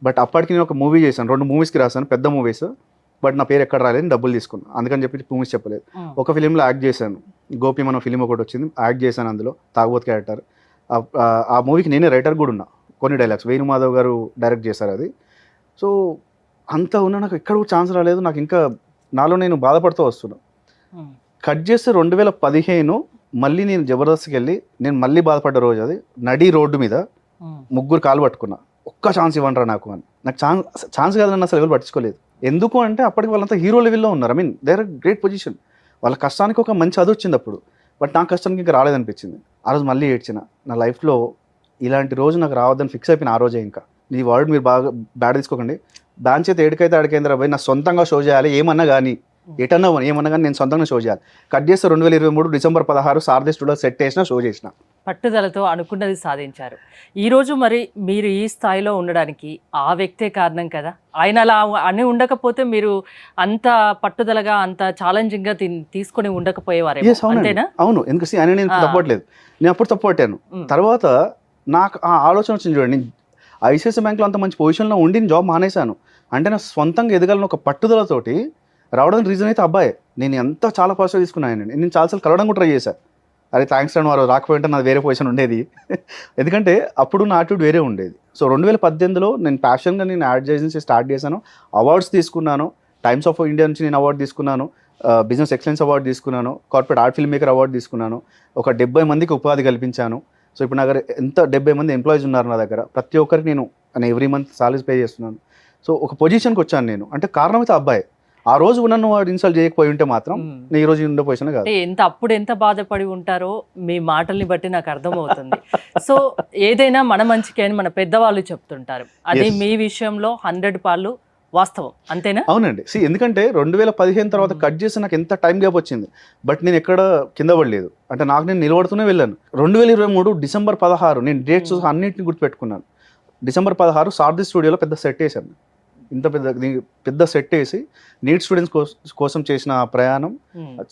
బట్ అప్పటికి నేను ఒక మూవీ చేశాను, 2 మూవీస్కి రాశాను, పెద్ద మూవీస్. బట్ నా పేరు ఎక్కడ రాలేదు, డబ్బులు తీసుకున్నాను, అందుకని చెప్పి మూవీస్ చెప్పలేదు. ఒక ఫిలింలో యాక్ట్ చేశాను, గోపి మన ఫిలిం ఒకటి వచ్చింది, యాక్ట్ చేశాను అందులో, తాగుబోతు క్యారెక్టర్. ఆ మూవీకి నేనే రైటర్ కూడా ఉన్నా. కొన్ని డైలాగ్స్ వేణుమాధవ్ గారు డైరెక్ట్ చేశారు అది. సో అంతా ఉన్నా నాకు ఎక్కడ కూడా ఛాన్స్ రాలేదు. నాకు ఇంకా నాలో నేను బాధపడుతూ వస్తున్నా. కట్ చేస్తే 2015 మళ్ళీ నేను జబర్దస్త్కి వెళ్ళి నేను మళ్ళీ బాధపడ్డ రోజు అది. నడి రోడ్డు మీద 3 కాలు పట్టుకున్నా, ఒక్క ఛాన్స్ ఇవ్వండిరా నాకు అని. నాకు ఛాన్స్ కాదని అసలు ఎవరు పట్టించుకోలేదు. ఎందుకు అంటే అప్పటికి వాళ్ళంతా హీరో లెవెల్లో ఉన్నారు. I mean they are great position, వాళ్ళ కష్టానికి ఒక మంచి అది వచ్చింది అప్పుడు. బట్ నా కష్టానికి ఇంకా రాలేదనిపించింది. ఆ రోజు మళ్ళీ ఏడ్చిన. నా లైఫ్లో ఇలాంటి రోజు నాకు రావద్దని ఫిక్స్ అయిపోయిన ఆ రోజే. ఇంకా ఈ వర్డ్ మీరు బాగా బ్యాడ్ తీసుకోకండి, బ్యాన్ చేత ఏడికైతే ఆడికేంద్ర పోయి నా సొంతంగా షో చేయాలి ఏమన్నా కానీ ఎటన్నా ఏమన్నా కానీ నేను సొంతంగా షో చేయాలి. కట్ చేస్తే 2023 డిసెంబర్ 16 సారథి స్టూడియో సెట్ చేసిన, షో చేసిన. పట్టుదలతో అనుకున్నది సాధించారు. ఈరోజు మరి మీరు ఈ స్థాయిలో ఉండడానికి ఆ వ్యక్తే కారణం కదా. ఆయన అలా అని ఉండకపోతే మీరు అంత పట్టుదలగా అంత ఛాలెంజింగ్గా తీసుకొని ఉండకపోయేవారే, అంతేనా? అవును, ఎందుకు ఆయన నేను తప్పట్లేదు, నేను అప్పుడు తప్పట్టాను. తర్వాత నాకు ఆ ఆలోచన వచ్చింది చూడండి, ఐసిఐసిఐ బ్యాంక్లో అంత మంచి పొజిషన్లో ఉండి జాబ్ మానేశాను అంటే నా సొంతంగా ఎదగాలని ఒక పట్టుదలతోటి రావడానికి రీజన్ అయితే అబ్బాయి. నేను ఎంత చాలా పాజిటివ్ తీసుకున్నాను. నేను చాలాసార్లు కలవడం కూడా ట్రై చేశాను. అరే థ్యాంక్స్ అని వారు రాకపోయింటే నాది వేరే పొజిషన్ ఉండేది. ఎందుకంటే అప్పుడు నా యాటిట్యూడ్ వేరే ఉండేది. సో 2018లో నేను ప్యాషన్గా నేను యాడ్ ఏజెన్సీ స్టార్ట్ చేశాను, అవార్డ్స్ తీసుకున్నాను. టైమ్స్ ఆఫ్ ఇండియా నుంచి నేను అవార్డు తీసుకున్నాను, బిజినెస్ ఎక్సలెన్స్ అవార్డు తీసుకున్నాను, corporate art film maker award తీసుకున్నాను, ఒక 70 మందికి ఉపాధి కల్పించాను. సో ఇప్పుడు నా దగ్గర 70 మంది ఎంప్లాయీస్ ఉన్నారు నా దగ్గర. ప్రతి ఒక్కరికి నేను ఎవ్రీ మంత్ సాలరీస్ పే చేస్తున్నాను. సో ఒక పొజిషన్కి వచ్చాను నేను, అంటే కారణం అయితే అబ్బాయి. ఆ రోజు నన్ను వాడు ఇన్సల్ట్ చేయకపోయి ఉంటే మాత్రం నేను ఈ రోజు ఉండే పొజిషన్ కాదు. అప్పుడు ఎంత బాధపడి ఉంటారో మీ మాటల్ని బట్టి నాకు అర్థమవుతుంది. సో ఏదైనా మన మంచికే అని మన పెద్దవాళ్ళు చెప్తుంటారు, అది మీ విషయంలో 100 పాళ్ళు వాస్తవం, అంతేనా? అవునండి. ఎందుకంటే 2015 తర్వాత కట్ చేసి నాకు ఎంత టైం గ్యాప్ వచ్చింది, బట్ నేను ఎక్కడ కింద పడలేదు. అంటే నాకు నేను నిలబడుతూనే వెళ్ళాను. 2023 డిసెంబర్ 16 నేను డేట్స్ అన్నింటిని గుర్తుపెట్టుకున్నాను. డిసెంబర్ 16 సారథి స్టూడియోలో పెద్ద సెట్ వేసాను. ఇంత పెద్ద సెట్ వేసి నీట్ స్టూడెంట్స్ కోసం చేసిన ఆ ప్రయాణం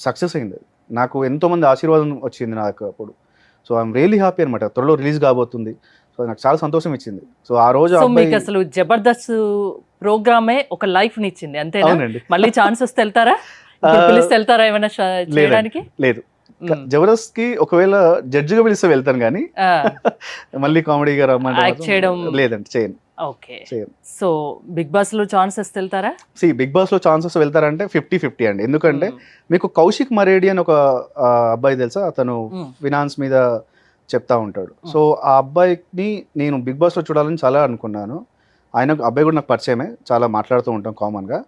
సక్సెస్ అయింది. నాకు ఎంతోమంది ఆశీర్వాదం వచ్చింది నాకు అప్పుడు. సో ఐఎమ్ రియలీ హ్యాపీ అనమాట. త్వరలో రిలీజ్ కాబోతుంది. సో నాకు చాలా సంతోషం ఇచ్చింది. సో ఆ రోజు మీకు అసలు జబర్దస్త్ ప్రోగ్రామే ఒక లైఫ్ నిచ్చింది, అంతేనా? మళ్ళీ ఛాన్స్ వస్తే వెళ్తారా? పిలిస్తే వెళ్తారా ఏమైనా చేయడానికి? లేదు, జబర్దస్త్ కి ఒకవేళ జడ్జిగా పిలిస్తే వెళ్తాను, కానీ మళ్ళీ కామెడీగా చేయడం లేదండి, చేయను. ఓకే. సో బిగ్ బాస్ లో ఛాన్సెస్ వెళ్తారా? బిగ్ బాస్ లో ఛాన్సెస్ వెళ్తారంటే 50-50 అండి. ఎందుకంటే మీకు కౌశిక్ మరేడి అని ఒక అబ్బాయి తెలుసా, అతను ఫినాన్స్ మీద చెప్తా ఉంటాడు. సో ఆ అబ్బాయిని నేను బిగ్ బాస్ లో చూడాలని చాలా అనుకున్నాను. అబ్బాయి కూడా నాకు పరిచయమే, చాలా మాట్లాడుతూ ఉంటాం కామన్గా.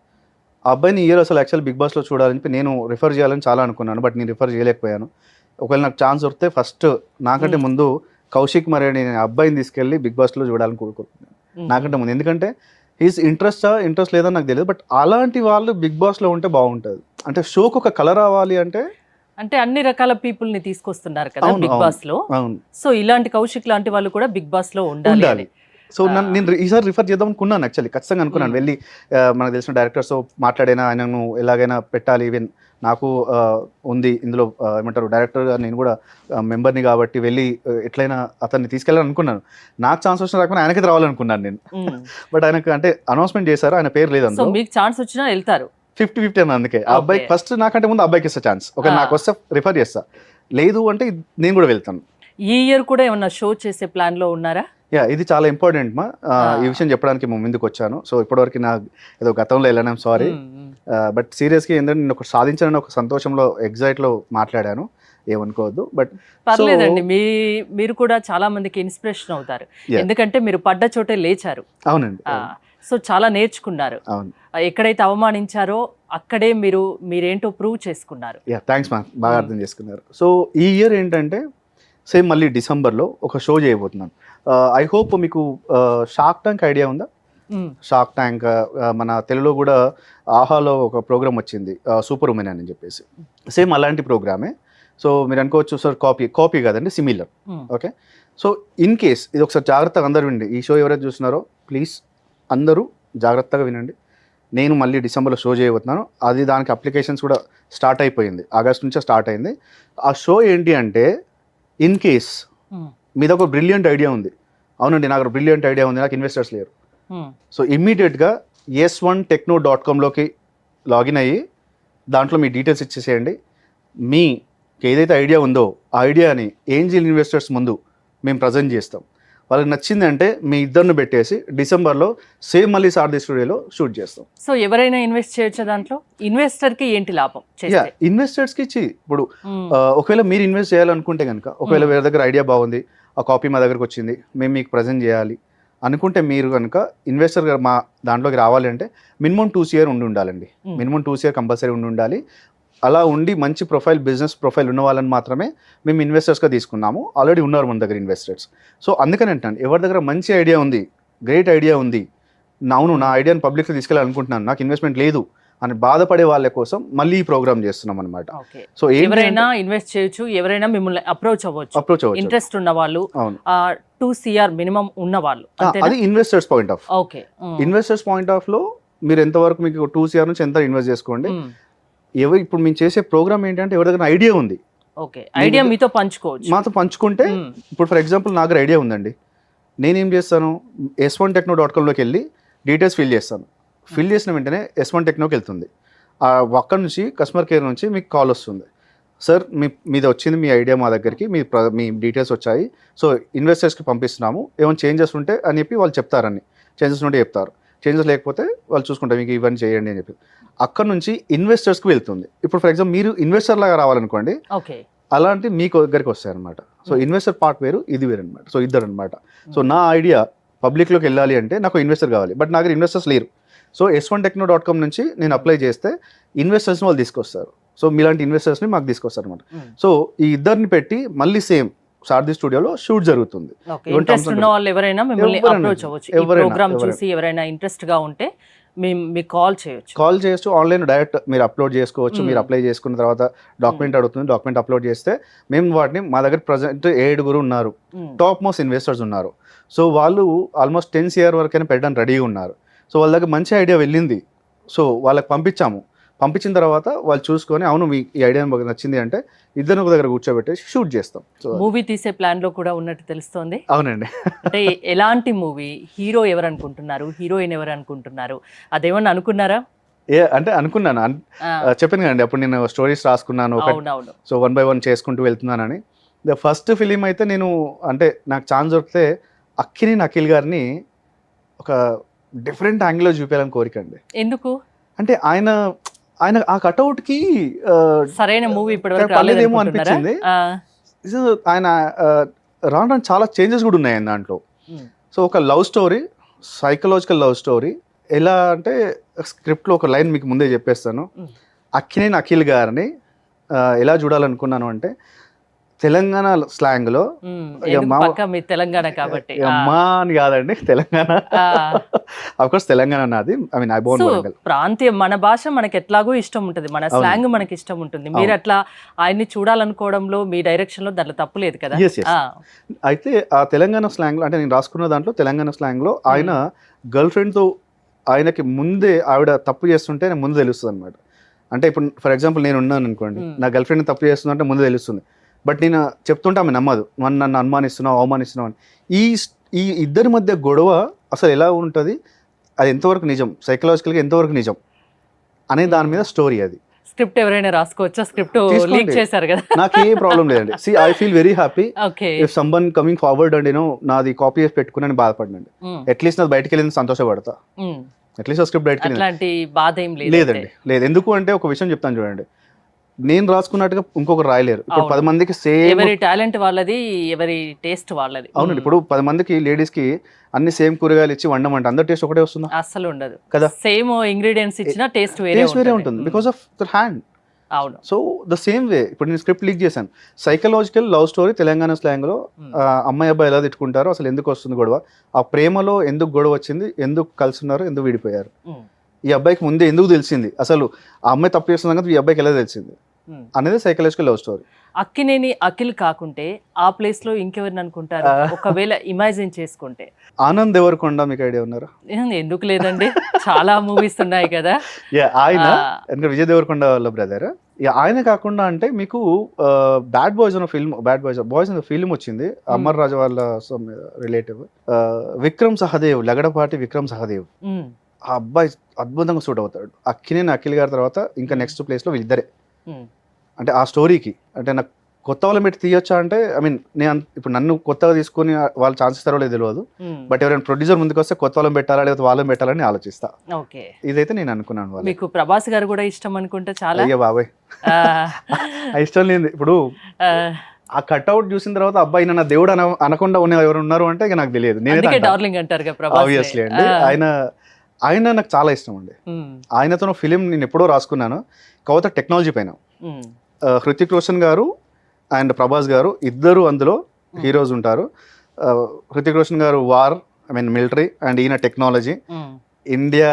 ఆ అబ్బాయిని ఇయర్ అసలు యాక్చువల్ బిగ్ బాస్లో చూడాలని చెప్పి నేను రిఫర్ చేయాలని చాలా అనుకున్నాను, బట్ నేను రిఫర్ చేయలేకపోయాను. ఒకవేళ నాకు ఛాన్స్ దొరికితే ఫస్ట్ నాకంటే ముందు కౌశిక్ మరేడి అనే అబ్బాయిని తీసుకెళ్ళి బిగ్ బాస్లో చూడాలని కోరుకుంటున్నాను నాకంటే ముందు. ఎందుకంటే హీస్ ఇంట్రెస్ట్ లేదని నాకు తెలియదు, బట్ అలాంటి వాళ్ళు బిగ్ బాస్లో ఉంటే బాగుంటుంది. అంటే షోకి ఒక కలర్ రావాలి అంటే అన్ని రకాల పీపుల్ ని తీసుకొస్తున్నారు కదా బిగ్ బాస్ లో. సో ఇలాంటి కౌశిక్ లాంటి వాళ్ళు కూడా బిగ్ బాస్ లో ఉండాలి. సో నేను ఈసారి రిఫర్ చేద్దాం అనుకున్నాను, యాక్చువల్లీ ఖచ్చితంగా అనుకున్నాను. వెళ్ళి మనకు తెలిసిన డైరెక్టర్స్తో మాట్లాడైనా ఆయనను ఎలాగైనా పెట్టాలి. ఈవెన్ నాకు ఉంది ఇందులో ఏమంటారు డైరెక్టర్గా, నేను కూడా మెంబర్ని కాబట్టి వెళ్ళి ఎట్లయినా అతన్ని తీసుకెళ్ళాలని అనుకున్నాను. నాకు ఛాన్స్ వచ్చిన రాకపోతే ఆయనకి రావాలనుకున్నాను నేను, బట్ ఆయనకు అంటే అనౌన్స్మెంట్ చేశారు, ఆయన పేరు లేదు. అందులో మీకు ఛాన్స్ వచ్చినా వెళ్తారు 50-50 అని. అందుకే ఆ అబ్బాయి ఫస్ట్ నాకంటే ముందు అబ్బాయికి ఇస్తా ఛాన్స్. ఒక నాకు వస్తే రిఫర్ చేస్తా, లేదు అంటే నేను కూడా వెళ్తాను. ఈ ఇయర్ కూడా ఏమన్నా షో చేసే ప్లాన్ లో ఉన్నారా? ఇది చాలా ఇంపార్టెంట్ మా ఈ విషయం చెప్పడానికి ముందుకు వచ్చాను. సో ఇప్పటివరకు నా ఏదో గతంలో వెళ్ళాను, సారీ. బట్ సీరియస్గా ఏంటంటే నేను ఒకటి సాధించాలని ఒక సంతోషంలో ఎగ్జైట్లో మాట్లాడాను, ఏమనుకోవద్దు. బట్ పర్లేదండి, మీరు కూడా చాలా మందికి ఇన్స్పిరేషన్ అవుతారు. ఎందుకంటే మీరు పడ్డ చోటే లేచారు. అవునండి. సో చాలా నేర్చుకున్నారు. అవును, ఎక్కడైతే అవమానించారో అక్కడే మీరేంటో ప్రూవ్ చేసుకున్నారు. థ్యాంక్స్ మా, బాగా అర్థం చేసుకున్నారు. సో ఈ ఇయర్ ఏంటంటే సేమ్ మళ్ళీ డిసెంబర్లో ఒక షో చేయబోతున్నాను. ఐ హోప్ మీకు షార్క్ ట్యాంక్ ఐడియా ఉందా? షార్క్ ట్యాంక్ మన తెలుగులో కూడా ఆహాలో ఒక ప్రోగ్రామ్ వచ్చింది, సూపర్ ఉమెన్ అని చెప్పేసి. సేమ్ అలాంటి ప్రోగ్రామే. సో మీరు అనుకోవచ్చు సార్ కాపీ కాదండి, similar. Okay. So in case ఇది ఒకసారి జాగ్రత్తగా అందరూ వినండి. ఈ షో ఎవరైతే చూస్తున్నారో ప్లీజ్ అందరూ జాగ్రత్తగా వినండి. నేను మళ్ళీ డిసెంబర్లో షో చేయబోతున్నాను. అది దానికి అప్లికేషన్స్ కూడా స్టార్ట్ అయిపోయింది, ఆగస్ట్ నుంచే స్టార్ట్ అయింది. ఆ షో ఏంటి అంటే, ఇన్ కేస్ మీద ఒక బ్రిలియంట్ ఐడియా ఉంది, అవునండి నాకు బ్రిలియంట్ ఐడియా ఉంది, నాకు ఇన్వెస్టర్స్ లేరు. సో ఇమ్మీడియట్గా yes1techno.comలోకి లాగిన్ అయ్యి దాంట్లో మీ డీటెయిల్స్ ఇచ్చేసేయండి. మీకు ఏదైతే ఐడియా ఉందో ఆ ఐడియాని ఏంజిల్ ఇన్వెస్టర్స్ ముందు మేము ప్రజెంట్ చేస్తాం. వాళ్ళకి నచ్చిందంటే మీ ఇద్దరిని పెట్టేసి డిసెంబర్లో సేమ్ మళ్ళీ సారథి స్టూడియోలో షూట్ చేస్తాం. సో ఎవరైనా ఇన్వెస్ట్ చేయొచ్చు దాంట్లో? ఇన్వెస్టర్కి ఏంటి లాభం? ఇన్వెస్టర్స్కి ఇచ్చి ఇప్పుడు ఒకవేళ మీరు ఇన్వెస్ట్ చేయాలనుకుంటే కనుక, ఒకవేళ వేరే దగ్గర ఐడియా బాగుంది, ఆ కాపీ మా దగ్గరకు వచ్చింది, మేము మీకు ప్రజెంట్ చేయాలి అనుకుంటే, మీరు కనుక ఇన్వెస్టర్ మా దాంట్లోకి రావాలి అంటే మినిమం 2 years ఉండి ఉండాలండి. మినిమం 2 years కంపల్సరీ ఉండాలి. అలా ఉండి మంచి ప్రొఫైల్, బిజినెస్ ప్రొఫైల్ ఉన్న వాళ్ళని మాత్రమే మేము ఇన్వెస్టర్స్గా తీసుకున్నాము. ఆల్రెడీ ఉన్నారు మన దగ్గర ఇన్వెస్టర్స్. సో అందుకని అంటాను, ఎవరి దగ్గర మంచి ఐడియా ఉంది, గ్రేట్ ఐడియా ఉంది, అవును నా ఐడియాని పబ్లిక్లో తీసుకెళ్ళాలనుకుంటున్నాను, నాకు ఇన్వెస్ట్మెంట్ లేదు అని బాధపడే వాళ్ళ కోసం మళ్ళీ ఈ ప్రోగ్రామ్ చేస్తున్నాం అనమాట. ఓకే. సో ఎవరైనా ఇన్వెస్ట్ చేయొచ్చు, ఎవరైనా మిమ్మల్ని అప్రోచ్ అవ్వచ్చు. ఇంట్రెస్ట్ ఉన్న వాళ్ళు, 2 CR మినిమం ఉన్న వాళ్ళు. అది investors point of. Okay. Investors point of లో మీరు ఎంతవరకు మీకు 2 CR నుంచి ఎంత ఇన్వెస్ట్ చేసుకోండి. ఇప్పుడు మేము చేసే ప్రోగ్రామ్ ఏంటంటే ఎవరి దగ్గర ఐడియా ఉంది, ఓకే, ఐడియా మీతో పంచుకోవచ్చు. మాతో పంచుకుంటే ఇప్పుడు ఫర్ ఎగ్జాంపుల్ నా దగ్గర ఐడియా ఉందండి, నేనేం చేస్తాను, s1techno.com వెళ్ళి డీటెయిల్స్ ఫిల్ చేస్తాను. ఫిల్ చేసిన వెంటనే S1technoకి వెళ్తుంది. అక్కడ నుంచి కస్టమర్ కేర్ నుంచి మీకు కాల్ వస్తుంది, సార్ మీది వచ్చింది మీ ఐడియా మా దగ్గరికి, మీ డీటెయిల్స్ వచ్చాయి, సో ఇన్వెస్టర్స్కి పంపిస్తున్నాము, ఏమైనా చేంజెస్ ఉంటే అని చెప్పి వాళ్ళు చెప్తారని. చేంజెస్ ఉంటే చెప్తారు, చేంజెస్ లేకపోతే వాళ్ళు చూసుకుంటారు మీకు ఇవన్నీ చేయండి అని చెప్పి. అక్కడ నుంచి ఇన్వెస్టర్స్కి వెళ్తుంది. ఇప్పుడు ఫర్ ఎగ్జాంపుల్ మీరు ఇన్వెస్టర్ లాగా రావాలనుకోండి, ఓకే, అలాంటి మీకు దగ్గరికి వస్తాయి అనమాట. సో ఇన్వెస్టర్ పార్ట్ వేరు, ఇది వేరు అనమాట. సో ఇద్దరు అనమాట. సో నా ఐడియా పబ్లిక్లోకి వెళ్ళాలి అంటే నాకు ఇన్వెస్టర్ కావాలి, బట్ నా దగ్గర ఇన్వెస్టర్స్ లేరు. సో s1techno.com నుంచి నేను అప్లై చేస్తే ఇన్వెస్టర్స్ని వాళ్ళు తీసుకొస్తారు. సో మీలాంటి ఇన్వెస్టర్స్ని మాకు తీసుకొస్తారు అనమాట. సో ఈ ఇద్దరిని పెట్టి మళ్ళీ సేమ్ సారథి స్టూడియోలో షూట్ జరుగుతుంది. ఇంట్రెస్ట్ ఉన్న వాళ్ళు ఎవరైనా మిమ్మల్ని అప్రోచ్ అవ్వచ్చు. ఈ ప్రోగ్రామ్ చూసి ఎవరైనా ఇంట్రెస్ట్ గా ఉంటే మీకు కాల్ చేయొచ్చు. ఆన్లైన్ డైరెక్ట్ మీరు అప్లోడ్ చేసుకోవచ్చు. మీరు అప్లై చేసుకున్న తర్వాత డాక్యుమెంట్ అడుగుతుంది, డాక్యుమెంట్ అప్లోడ్ చేస్తే మేము వాటిని, మా దగ్గర ప్రజెంట్ 7 ఉన్నారు, టాప్ మోస్ట్ ఇన్వెస్టర్స్ ఉన్నారు. సో వాళ్ళు ఆల్మోస్ట్ 10 CR వరకైనా పెట్టడానికి రెడీగా ఉన్నారు. సో వాళ్ళ దగ్గర మంచి ఐడియా వెళ్ళింది, సో వాళ్ళకి పంపించాము. పంపించిన తర్వాత వాళ్ళు చూసుకొని అవును మీ ఈ ఐడియా మాకు నచ్చింది అంటే ఇద్దరు ఒక దగ్గర కూర్చోబెట్టి షూట్ చేస్తాం. సో మూవీ తీసే ప్లాన్ లో కూడా ఉన్నట్టు తెలుస్తోంది. అవునండి. అంటే ఎలాంటి మూవీ, హీరో ఎవరు అనుకుంటున్నారు, హీరోయిన్ ఎవరు అనుకుంటున్నారు, అదేమన్నా అనుకున్నారా? అంటే అనుకున్నాను, చెప్పాను కదండి అప్పుడు నేను స్టోరీస్ రాసుకున్నాను, సో 1 by 1 చేసుకుంటూ వెళ్తున్నానని. ద ఫస్ట్ ఫిలిం అయితే నేను, అంటే నాకు ఛాన్స్ దొరికితే అక్కినేని అఖిల్ గారిని ఒక డిఫరెంట్ యాంగిల్లో చూపించాలని కోరిక అండి. ఎందుకు అంటే ఆయన ఆ కట్అవుట్కి సరైన మూవీ పర్లేదేమో అనిపించింది. ఆయన రావడానికి చాలా చేంజెస్ కూడా ఉన్నాయి దాంట్లో. సో ఒక love story, psychological love story. ఎలా అంటే స్క్రిప్ట్లో ఒక లైన్ మీకు ముందే చెప్పేస్తాను. అక్కినేని అఖిల్ గారిని ఎలా చూడాలనుకున్నాను అంటే తెలంగాణ స్లాంగ్లో, తెలంగాణ కాబట్టి అమ్మా అని కాదండి, తెలంగాణ అఫ్కోర్స్ తెలంగాణ నాది, I mean I born Warangal. ప్రాంతీయం, మన భాష మనకి ఎట్లాగో ఇష్టం ఉంటుంది, మన స్లాంగ్ మనకి ఇష్టం ఉంటుంది. మీరు అట్లా ఆయన్ని చూడాలనుకోవడంలో మీ డైరెక్షన్ లో దాంట్లో తప్పు లేదు కదా. అయితే ఆ తెలంగాణ స్లాంగ్ లో, అంటే నేను రాసుకున్న దాంట్లో తెలంగాణ స్లాంగ్ లో ఆయన గర్ల్ ఫ్రెండ్ తో, ఆయనకి ముందే ఆవిడ తప్పు చేస్తుంటే ముందు తెలుస్తుంది అనమాట. అంటే ఇప్పుడు ఫర్ ఎగ్జాంపుల్ నేను ఉన్నాను అనుకోండి, నా గర్ల్ ఫ్రెండ్ తప్పు చేస్తుందంటే ముందు తెలుస్తుంది, బట్ నేను చెప్తుంటే ఆమె నమ్మదు, నన్ను అనుమానిస్తున్నావు, అవమానిస్తున్నావు అని. ఈ ఇద్దరి మధ్య గొడవ అసలు ఎలా ఉంటుంది, అది ఎంతవరకు నిజం, సైకలాజికల్గా ఎంతవరకు నిజం అనే దాని మీద స్టోరీ. అది స్క్రిప్ట్ ఎవరైనా రాసుకోవచ్చా? స్క్రిప్ట్ లీక్ చేశారు కదా. నాకు ఏ ప్రాబ్లం లేదండి. See I feel very happy if someone coming forward and నాది కాపీ చేసి పెట్టుకుని బాధపడినండి. అట్లీస్ట్ నాది బయటకు వెళ్ళింది సంతోషపడతా. అట్లీస్ట్ స్క్రిప్ట్ బయటకు వెళ్ళింది బాధ ఏం లేదండి. లేదు, ఎందుకు అంటే ఒక విషయం చెప్తాను చూడండి, నేను రాసుకున్నట్టుగా ఇంకొకరు రాయలేరు. ఇప్పుడు 10 మందికి సేమ్, ఎవరి టాలెంట్ వాళ్ళది, ఎవరి టేస్ట్ వాళ్ళది. అవునండి. ఇప్పుడు 10 మందికి లేడీస్ కి అన్ని సేమ్ కూరగాయలు ఇచ్చి వండమంటే అందరు టేస్ట్ ఒకటే వస్తుందా? అస్సలు ఉండదు కదా. సేమ్ ఇంగ్రీడియంట్స్ ఇచ్చినా టేస్ట్ వేరే ఉంటుంది బికాస్ ఆఫ్ ద హ్యాండ్. అవును. సో ద సేమ్ వే ఇప్పుడు నేను స్క్రిప్ట్ లీక్ చేశాను, psychological love story Telangana slang లో. అమ్మాయి అబ్బాయి ఎలా తిట్టుకుంటారో, అసలు ఎందుకు వస్తుంది గొడవ, ఆ ప్రేమలో ఎందుకు గొడవ వచ్చింది, ఎందుకు కలుసున్నారు, ఎందుకు విడిపోయారు, ఈ అబ్బాయికి ముందే ఎందుకు తెలిసింది, అసలు ఆ అమ్మాయి తప్పు చేస్తుంది కదా ఈ అబ్బాయికి ఎలా తెలిసింది అనేది psychological love story. Akkineni Akhil కాకుంటే ఆ ప్లేస్ లో ఇంకెవరిని అనుకుంటారు ఒకవేళ ఇమాజిన్ చేసుకుంటే? ఆనంద్ దేవరకొండ మీకు ఐడియా ఉన్నారా? ఎందుకు లేదండి, చాలా మూవీస్ ఉన్నాయి కదా. ఆయన ఎందుకంటే విజయ్ దేవరకొండ వాళ్ళ బ్రదర్. ఆయన కాకుండా అంటే మీకు బ్యాడ్ బాయ్స్ అనే ఫిల్మ్, బ్యాడ్ బాయ్స్ అనే ఫిల్మ్ వచ్చింది, అమర్ రాజా వాళ్ళ రిలేటివ్, విక్రమ్ సహదేవ్, లగడపాటి విక్రమ్ సహదేవ్. ఆ అబ్బాయి అద్భుతంగా సూట్ అవుతాడు. అక్కినేని అఖిల్ గారి తర్వాత ఇంకా నెక్స్ట్ ప్లేస్ లో వీళ్ళిద్దరే. అంటే ఆ స్టోరీకి అంటే నాకు కొత్త వాళ్ళని పెట్టి తీయొచ్చా అంటే, ఐ మీన్ నేను ఇప్పుడు నన్ను కొత్తగా తీసుకొని వాళ్ళు ఛాన్స్ ఇస్తారో లేదు తెలియదు, బట్ ఎవరైనా ప్రొడ్యూసర్ ముందుకు వస్తే కొత్త వాళ్ళని పెట్టాలా లేకపోతే వాళ్ళని పెట్టాలని ఆలోచిస్తా. ఇదైతే నేను అనుకున్నాను. మీకు ప్రభాస్ గారు కూడా ఇష్టం అనుకుంటే చాలా. అయ్యో బాబాయ్, ఇష్టం లేదు. ఇప్పుడు ఆ కట్అవుట్ చూసిన తర్వాత అబ్బాయి నా దేవుడు అనకుండా ఉన్న ఎవరు ఉన్నారు అంటే ఇక నాకు తెలియదు. నేనే డార్లింగ్ అంటారు ఆబ్వియస్లీ అండి. ఆయన నాకు చాలా ఇష్టం అండి. ఆయనతో ఫిలిం నేను ఎప్పుడో రాసుకున్నాను, కాకపోతే టెక్నాలజీ పైన. హృతిక్ రోషన్ గారు అండ్ ప్రభాస్ గారు ఇద్దరు అందులో హీరోస్ ఉంటారు. హృతిక్ రోషన్ గారు war, I mean military, and ఈయన టెక్నాలజీ. ఇండియా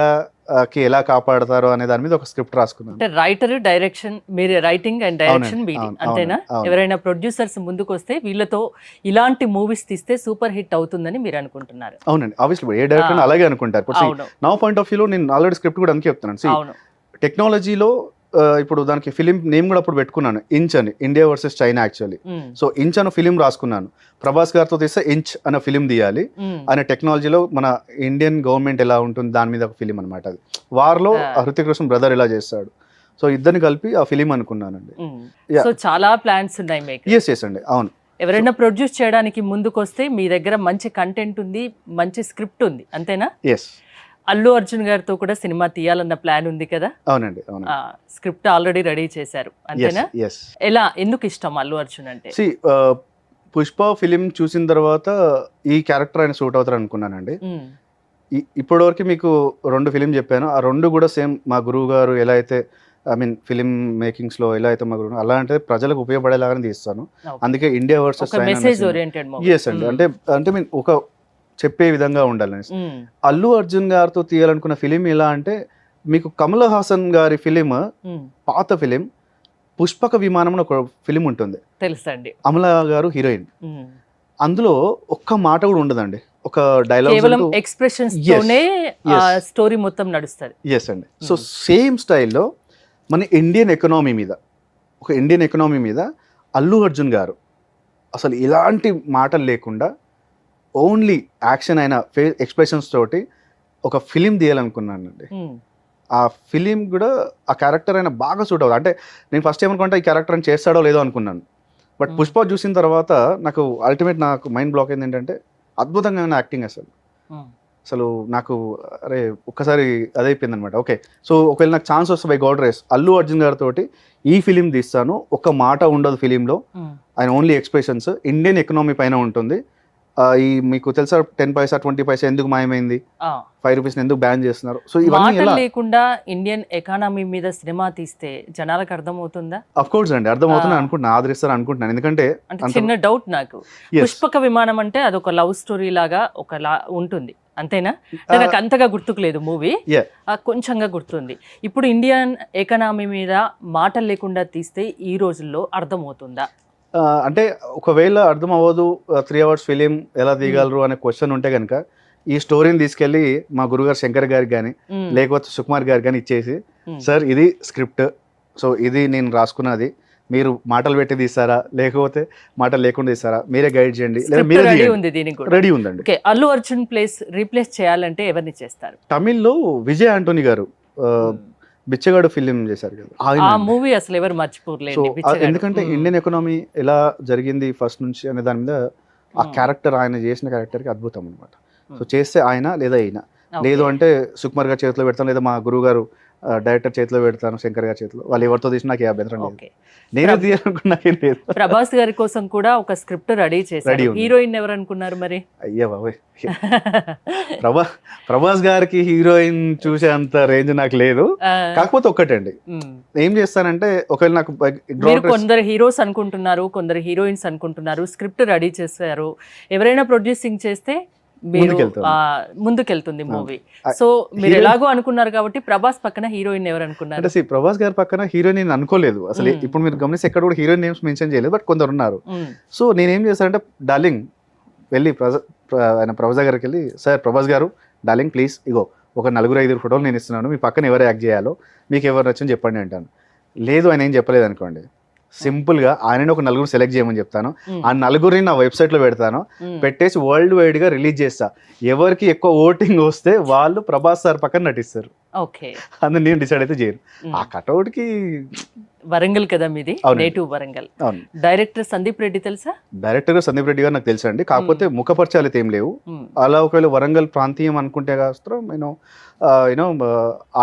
కి ఎలా కాపాడతారో అనే దాని మీద ఒక స్క్రిప్ట్ రాసుకున్నాను. అంటే రైటర్ డైరెక్షన్, మీరు రైటింగ్ అండ్ డైరెక్షన్ అవునండి, మీది అవును, అంతేనా? అవును. ఎవరైనా ప్రొడ్యూసర్స్ ముందుకు వస్తే వీళ్ళతో ఇలాంటి మూవీస్ తీస్తే సూపర్ హిట్ అవుతుందని మీరు అనుకుంటున్నారు? అవునండి, ఆబ్వియస్లీ ఏ డైరెక్టర్ అలాగే అనుకుంటారు. ఇప్పుడు అవును, నా పాయింట్ ఆఫ్ వ్యూలో నేను ఆల్రెడీ స్క్రిప్ట్ కూడా అందుకే చెప్తున్నాను. అవును. టెక్నాలజీలో ఇప్పుడు దానికి ఫిలిం నేమ్ కూడా అప్పుడు పెట్టుకున్నాను, ఇంచ్ అని, ఇండియా వర్సెస్ చైనా యాక్చువల్లీ. ఉమ్, సో ఇంచ్ అనే ఫిలిం రాసుకున్నాను. ప్రభాస్ గారితో తీస్తే ఇంచ్ అనే ఫిలిం తీయాలి ఉమ్. అనే టెక్నాలజీలో మన ఇండియన్ గవర్నమెంట్ ఎలా ఉంటుంది దాని మీద ఒక ఫిలిం అనమాట అది. వార్లో హృతిక్ రోషన్ బ్రదర్ ఎలా చేస్తాడు, సో ఇద్దరిని కలిపి ఆ ఫిలిం అనుకున్నానండి. Yeah. సో చాలా ప్లాన్స్ ఉన్నాయి మీకు. ఎస్ అండి, అవును. ఎవరైనా ప్రొడ్యూస్ చేయడానికి ముందుకు వస్తే మీ దగ్గర మంచి కంటెంట్ ఉంది, మంచి స్క్రిప్ట్ ఉంది, అంతేనా? ఎస్. అల్లు అర్జున్ గారితో కూడా సినిమా తీయాలన్న ప్లాన్ ఉంది కదా? అవునండి, అవును. స్క్రిప్ట్ ఆల్రెడీ రెడీ చేశారు, అంతేనా? ఎస్. ఎలా, ఎందుకు ఇష్టం అల్లు అర్జున్ అంటే? పుష్ప ఫిలిం చూసిన తర్వాత ఈ క్యారెక్టర్ ఆయన సూట్ అవుతారు అనుకున్నానండి. ఉమ్, ఇప్పటివరకు మీకు 2 ఫిలిం చెప్పాను, ఆ 2 కూడా సేమ్ మా గురువు గారు ఎలా అయితే ఫిలిం మేకింగ్స్లో ఎలా అయితే మా గురువు అలా అంటే ప్రజలకు ఉపయోగపడేలాగానే తీస్తాను. okay. అందుకే ఇండియా వర్సెస్ ఒక మెసేజ్ ఓరియంటెడ్ మూవీ. ఎస్ అండి, అంటే ఒక చెప్పే విధంగా ఉండాలి. అల్లు అర్జున్ గారితో తీయాలనుకున్న ఫిలిం ఎలా అంటే, మీకు కమల్ హాసన్ గారి ఫిలిం, పాత ఫిలిం పుష్పక విమానం అని ఒక ఫిలిం ఉంటుంది, తెలుసండి. అమల గారు హీరోయిన్. అందులో ఒక్క మాట కూడా ఉండదండి, ఒక డైలాగ్, కేవలం ఎక్స్ప్రెషన్స్ తోనే స్టోరీ మొత్తం నడుస్తుంది. ఎస్ అండి. సో సేమ్ స్టైల్లో మన ఇండియన్ ఎకనామీ మీద అల్లు అర్జున్ గారు అసలు ఇలాంటి మాటలు లేకుండా ఓన్లీ యాక్షన్ అయిన ఎక్స్ప్రెషన్స్ తోటి ఒక ఫిలిం తీయాలనుకున్నానండి. ఆ ఫిలిం కూడా ఆ క్యారెక్టర్ అయినా బాగా సూట్ అవుతుంది. అంటే నేను ఫస్ట్ ఏమనుకుంటే ఈ క్యారెక్టర్ అని చేస్తాడో లేదో అనుకున్నాను, బట్ పుష్ప చూసిన తర్వాత నాకు మైండ్ బ్లాక్ అయింది ఏంటంటే, అద్భుతంగా యాక్టింగ్ అసలు నాకు అరే ఒక్కసారి అదైపోయింది అనమాట. ఓకే, సో ఒకవేళ నాకు ఛాన్స్ వస్తే by God grace Allu Arjun గారితో ఈ ఫిలిం తీస్తాను, ఒక్క మాట ఉండదు ఫిలింలో, ఆయన ఓన్లీ ఎక్స్ప్రెషన్స్, ఇండియన్ ఎకనామీ పైన ఉంటుంది. ఈ మీకు తెలుసా 10 పైసా 20 పైసా ఎందుకు మాయమైంది, 5 రూపీస్ ఎందుకు బ్యాన్ చేస్తున్నారు, సో ఇవన్నీ లేకుండా ఇండియన్ ఎకానమీ మీద సినిమా తీస్తే జనాలకు అర్థమవుతుందా? అఫ్ కోర్స్ అండి, అర్థమవుతుంది అనుకుంటున్నాను, ఆదరిస్తారు అనుకుంటున్నాను. ఎందుకంటే చిన్న డౌట్ నాకు, పుష్పక విమానం అంటే అదొక లవ్ స్టోరీ లాగా ఉంటుంది, అంతేనా? నాకు అంతగా గుర్తుకు లేదు మూవీ, కొంచెంగా గుర్తుంది. ఇప్పుడు ఇండియన్ ఎకానమీ మీద మాటలు లేకుండా తీస్తే ఈ రోజుల్లో అర్థమవుతుందా? అంటే ఒకవేళ అర్థం అవ్వదు, 3 hours ఫిలిం ఎలా తీయగలరు అనే క్వశ్చన్ ఉంటే కనుక ఈ స్టోరీని తీసుకెళ్ళి మా గురుగారు శంకర్ గారికి కానీ లేకపోతే సుకుమార్ గారికి కానీ ఇచ్చేసి, సార్ ఇది స్క్రిప్ట్, సో ఇది నేను రాసుకున్నది, మీరు మాటలు పెట్టి తీస్తారా లేకపోతే మాటలు లేకుండా తీస్తారా, మీరే గైడ్ చేయండి, రెడీ ఉందండి. అల్లు అర్జున్ రీప్లేస్ చేయాలంటే ఎవరిని చేస్తారు? తమిళ్లో విజయ్ ఆంటోనీ గారు బిచ్చగాడు ఫిలిం చేశారు కదా, ఆ మూవీ అసలు ఎవరు మర్చిపోలేదు. ఎందుకంటే ఇండియన్ ఎకనామీ ఎలా జరిగింది ఫస్ట్ నుంచి అనే దాని మీద ఆ క్యారెక్టర్, ఆయన చేసిన క్యారెక్టర్కి అద్భుతం అనమాట. సో చేస్తే ఆయన లేదా ఈయన, లేదు అంటే సుకుమార్ గారి చేతిలో పెడతాను, లేదా మా గురువు గారు డైరెక్టర్ చేతిలో పెడతాను, శంకర్ గారి చేతిలో, వాళ్ళు ఎవరితో తీసినా నాకు అభ్యంతరం లేదు, నేనే తీయాలనుకున్నాకేం లేదు. ప్రభాస్ గారి కోసం కూడా ఒక స్క్రిప్ట్ రెడీ చేశారు, హీరోయిన్ ఎవరు అనుకున్నారు మరి? అయ్యా బాబోయ్, ప్రభాస్ గారికి హీరోయిన్ చూసే అంత రేంజ్ నాకు లేదు. కాకపోతే ఒక్కటండి, ఏం చేస్తానంటే ఒకవేళ నాకు కొందరు హీరోస్ అనుకుంటున్నారు, కొందరు హీరోయిన్స్ అనుకుంటున్నారు, స్క్రిప్ట్ రెడీ చేశారు, ఎవరైనా ప్రొడ్యూసింగ్ చేస్తే ముందుకెళ్తుంది మూవీ. సో మీరు ఎలాగో అనుకున్నారు కాబట్టి ప్రభాస్ పక్కన హీరోయిన్ ఎవరు అనుకున్నారు? అంటే ప్రభాస్ గారి పక్కన హీరోయిన్ నేను అనుకోలేదు అసలు. ఇప్పుడు మీరు గమనిస్తే ఎక్కడ కూడా హీరోయిన్ నేమ్స్ మెన్షన్ చేయలేదు, బట్ కొందరు ఉన్నారు. సో నేనేం చేశానంటే, డార్లింగ్ వెళ్ళి ఆయన ప్రభాస్ గారికి వెళ్ళి, సార్ ప్రభాస్ గారు, డార్లింగ్ ప్లీజ్ ఇగో ఒక 4-5 ఫోటోలు నేను ఇస్తున్నాను, మీ పక్కన ఎవరు యాక్ట్ చేయాలో మీకు ఎవరు నచ్చని చెప్పండి అంటాను. లేదు ఆయన ఏం చెప్పలేదు అనుకోండి, సింపుల్గా ఆయనని ఒక 4 సెలెక్ట్ చేయమని చెప్తాను, ఆ 4 నా వెబ్సైట్లో పెడతాను, పెట్టేసి వరల్డ్ వైడ్గా రిలీజ్ చేస్తా, ఎవరికి ఎక్కువ ఓటింగ్ వస్తే వాళ్ళు ప్రభాస్ సార్ పక్కన నటిస్తారు. అందులో నేను డిసైడ్ అయితే చేయను. ఆ కటౌట్కి వరంగల్ కదా మీది, నేటివ్ వరంగల్. డైరెక్టర్ సందీప్ రెడ్డి తెలుసా? డైరెక్టర్ సందీప్ రెడ్డి గారు నాకు తెలుసు అండి, కాకపోతే ముఖపరిచయాలు అయితే ఏం లేవు. అలా ఒకవేళ వరంగల్ ప్రాంతీయం అనుకుంటే కాస్త యూనో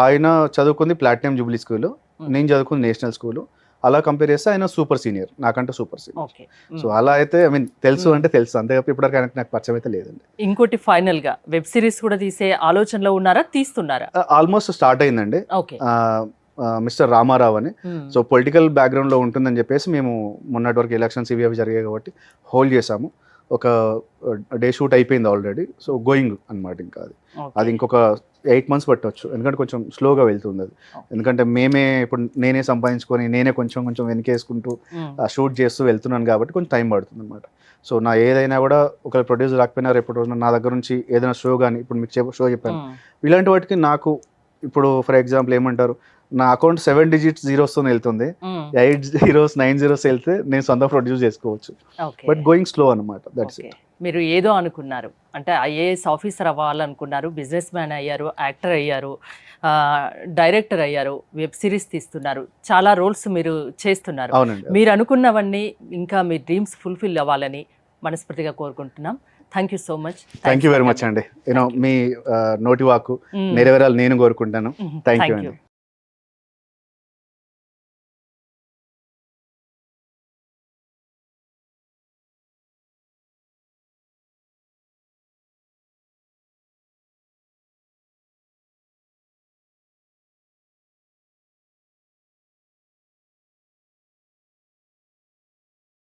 ఆయన చదువుకుంది ప్లాటినం జూబ్లీ స్కూల్, నేను చదువుకుంది నేషనల్ స్కూల్, అలా కంపేర్ చేస్తే ఆయన సూపర్ సీనియర్, నాకంటే సూపర్ సీనియర్. సో అలా అయితే తెలుసు అంటే తెలుసు, అంతే ఇప్పటివరకు నాకు పరిచయం అయితే లేదండి. ఇంకోటి ఫైనల్ గా వెబ్ సిరీస్ కూడా తీసే ఆలోచనలో ఉన్నారా, తీస్తున్నారా? ఆల్మోస్ట్ స్టార్ట్ అయిందండి, మిస్టర్ రామారావు అని. సో పొలిటికల్ బ్యాక్గ్రౌండ్ లో ఉంటుందని చెప్పేసి మేము మొన్నటి వరకు ఎలక్షన్స్ ఇవి అవి జరిగాయి కాబట్టి హోల్డ్ చేసాము. ఒక డే షూట్ అయిపోయింది ఆల్రెడీ, సో గోయింగ్ అనమాట. ఇంకా అది ఇంకొక 8 months పట్టవచ్చు, ఎందుకంటే కొంచెం స్లోగా వెళ్తుంది అది. ఎందుకంటే ఇప్పుడు నేనే సంపాదించుకొని నేనే కొంచెం కొంచెం వెనకేసుకుంటూ షూట్ చేస్తూ వెళ్తున్నాను కాబట్టి కొంచెం టైం పడుతుంది అనమాట. సో నా ఏదైనా కూడా ఒక ప్రొడ్యూస్ రాకపోయినా రేపు రోజున నా దగ్గర నుంచి ఏదైనా షో కానీ, ఇప్పుడు మీకు షో చెప్పాను, ఇలాంటి వాటికి నాకు ఇప్పుడు ఫర్ ఎగ్జాంపుల్ ఏమంటారు, నా అకౌంట్ 7 digits zeros వెళ్తుంది, 8 zeros 9 zeros వెళ్తే నేను సొంత ప్రొడ్యూస్ చేసుకోవచ్చు. బట్ గోయింగ్ స్లో అనమాట, దట్స్ ఇట్. మీరు ఏదో అనుకున్నారు అంటే ఐఏఎస్ ఆఫీసర్ అవ్వాలనుకున్నారు, బిజినెస్ మ్యాన్ అయ్యారు, యాక్టర్ అయ్యారు, డైరెక్టర్ అయ్యారు, వెబ్ సిరీస్ తీస్తున్నారు, చాలా రోల్స్ మీరు చేస్తున్నారు. అవునండి. మీరు అనుకున్నవన్నీ ఇంకా మీ డ్రీమ్స్ ఫుల్ఫిల్ అవ్వాలని మనస్ఫూర్తిగా కోరుకుంటున్నాం. Thank you so much. Thank you very much అండి. మీ నోటి వాక్కు నెరవేరాలి నేను కోరుకుంటాను. థ్యాంక్ యూ అండి.